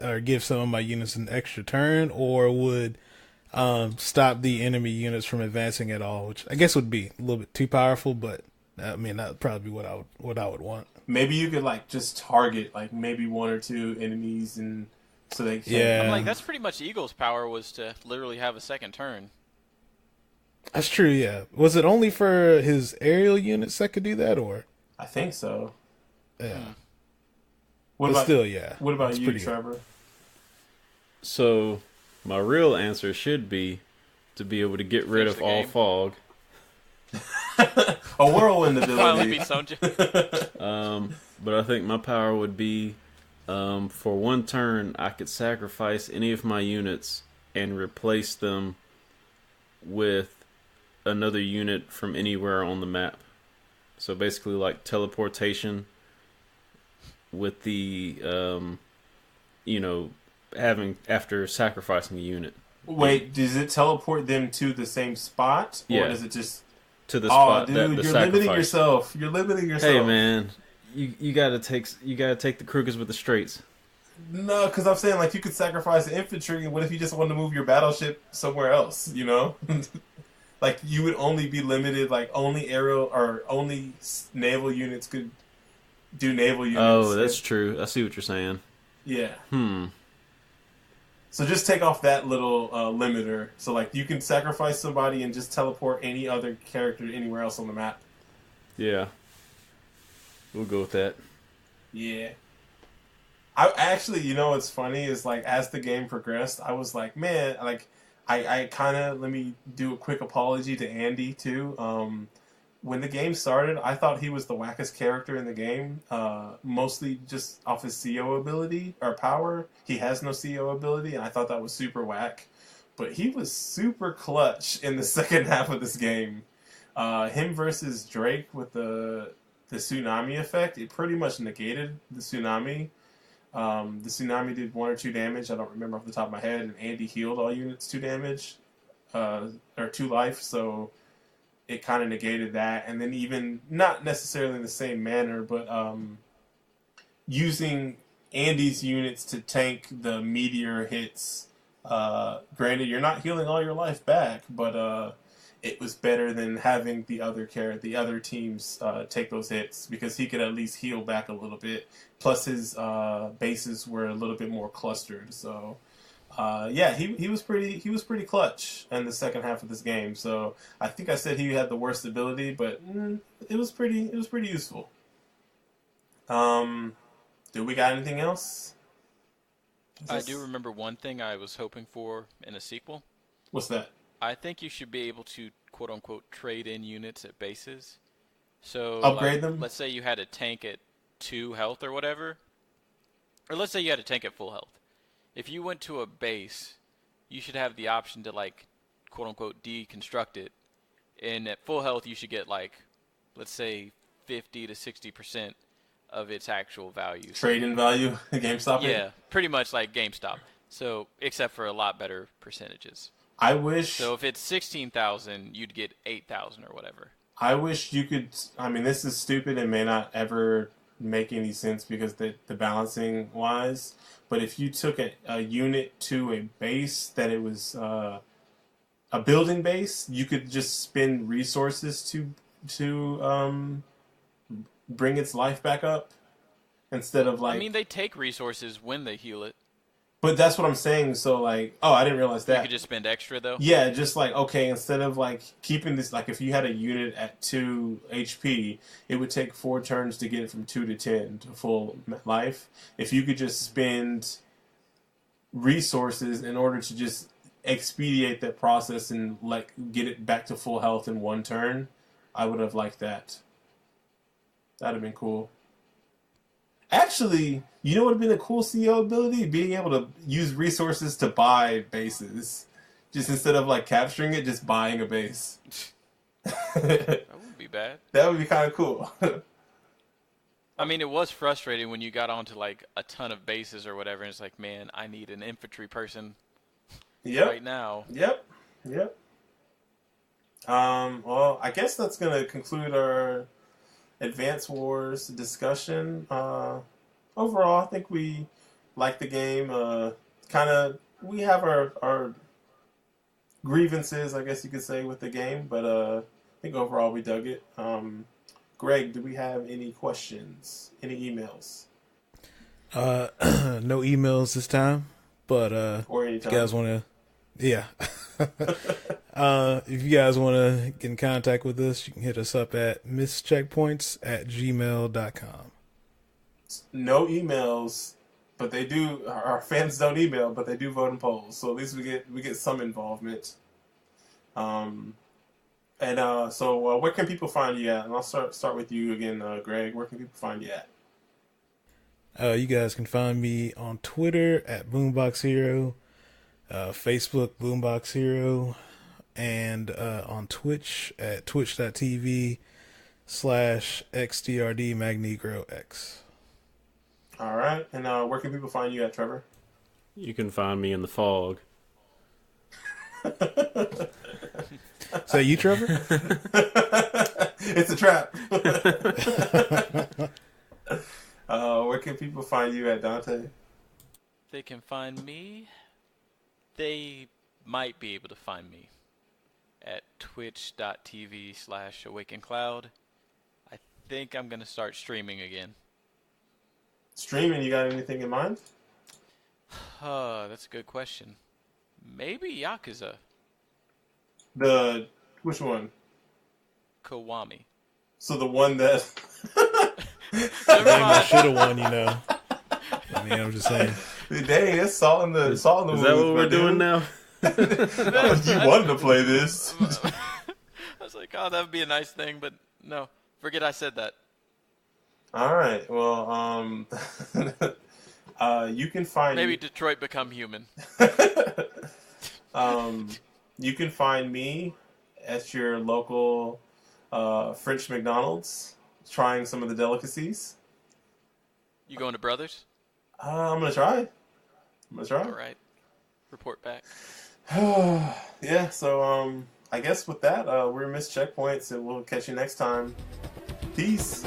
or give some of my units an extra turn, or would stop the enemy units from advancing at all, which I guess would be a little bit too powerful, but I mean that would probably be what I would want. Maybe you could just target maybe 1 or 2 enemies, and so they can. Yeah, I'm that's pretty much Eagle's power, was to literally have a second turn. That's true. Yeah, was it only for his aerial units that could do that, or? I think so. Yeah. What about you, Trevor? Good. So my real answer should be to be able to get rid of all fog. A whirlwind ability. But I think my power would be, for 1 turn, I could sacrifice any of my units and replace them with another unit from anywhere on the map. So basically teleportation with the, having after sacrificing a unit. Wait, does it teleport them to the same spot? Or does it just to the spot dude, that the you're sacrifice. limiting yourself. You're limiting yourself. Hey man, you gotta take the Krugers with the straights. No, because I'm saying you could sacrifice the infantry, and what if you just wanted to move your battleship somewhere else? You would only be limited. Only aerial or only naval units could do naval units. Oh, that's true. I see what you're saying. Yeah. So just take off that little limiter. So you can sacrifice somebody and just teleport any other character anywhere else on the map. Yeah. We'll go with that. Yeah. I actually, what's funny is as the game progressed, I was man, I kind of, let me do a quick apology to Andy too. When the game started, I thought he was the wackest character in the game, mostly just off his CO ability, or power. He has no CO ability, and I thought that was super whack. But he was super clutch in the second half of this game. Him versus Drake with the tsunami effect, it pretty much negated the tsunami. The tsunami did 1 or 2 damage, I don't remember off the top of my head, and Andy healed all units 2 damage, or 2 life, so it kind of negated that. And then even, not necessarily in the same manner, but using Andy's units to tank the meteor hits, granted you're not healing all your life back, but it was better than having the other teams take those hits, because he could at least heal back a little bit. Plus his bases were a little bit more clustered, so he was pretty clutch in the second half of this game. So I think I said he had the worst ability, but it was pretty useful. Do we got anything else? I do remember one thing I was hoping for in a sequel. What's that? I think you should be able to, quote unquote, trade in units at bases. So upgrade them? Let's say you had a tank at 2 health or whatever, or let's say you had a tank at full health. If you went to a base, you should have the option to, like, quote unquote deconstruct it. And at full health, you should get, like, let's say 50 to 60% of its actual value. Trade-in value, GameStop. Yeah, pretty much like GameStop. So, except for a lot better percentages. I wish. So if it's 16,000, you'd get 8,000 or whatever. I wish you could. I mean, this is stupid and may not ever make any sense because the balancing wise. But if you took a unit to a base that it was a building base, you could just spend resources to bring its life back up instead of like. I mean, they take resources when they heal it. But that's what I'm saying. So like, oh, I didn't realize that. You could just spend extra though. Yeah, just like okay, instead of like keeping this, like if you had a unit at 2 HP, it would take 4 turns to get it from 2 to 10 to full life. If you could just spend resources in order to just expedite that process and like get it back to full health in 1 turn, I would have liked that. That'd have been cool. Actually, you know what would have been a cool CEO ability? Being able to use resources to buy bases. Just instead of like capturing it, just buying a base. That wouldn't be bad. That would be kind of cool. I mean, it was frustrating when you got onto like a ton of bases or whatever, and it's like, man, I need an infantry person right now. Yep. Well, I guess that's going to conclude our Advance Wars discussion. Overall, I think we like the game. We have our grievances, I guess you could say, with the game, but I think overall we dug it. Greg, do we have any questions? Any emails? No emails this time, but Or anytime. if you guys want to, yeah. If you guys want to get in contact with us, you can hit us up at misscheckpoints@gmail.com. No emails, but they do. Our fans don't email, but they do vote in polls. So at least we get some involvement. So where can people find you at? And I'll start with you again, Greg. Where can people find you at? You guys can find me on Twitter at Boombox Hero, Facebook Boombox Hero, and on Twitch at twitch.tv/xdrdmagnegrox. All right. And where can people find you at, Trevor? You can find me in the fog. Is that you, Trevor? It's a trap. Where can people find you at, Dante? They can find me. They might be able to find me at twitch.tv/awakencloud. I think I'm going to start streaming again. Streaming, you got anything in mind? That's a good question. Maybe Yakuza. Which one? Kiwami. So the one that... I should have won, you know. I mean, I'm just saying. Dang, that's salt in the Is that what we're doing now? You wanted to play this. I was like, oh, that would be a nice thing, but no. Forget I said that. All right. Well, you can find... Maybe Detroit Become Human. You can find me at your local French McDonald's trying some of the delicacies. You going to Brothers? I'm going to try. All right. Report back. Yeah, so I guess with that, we're Missed Checkpoints, and we'll catch you next time. Peace.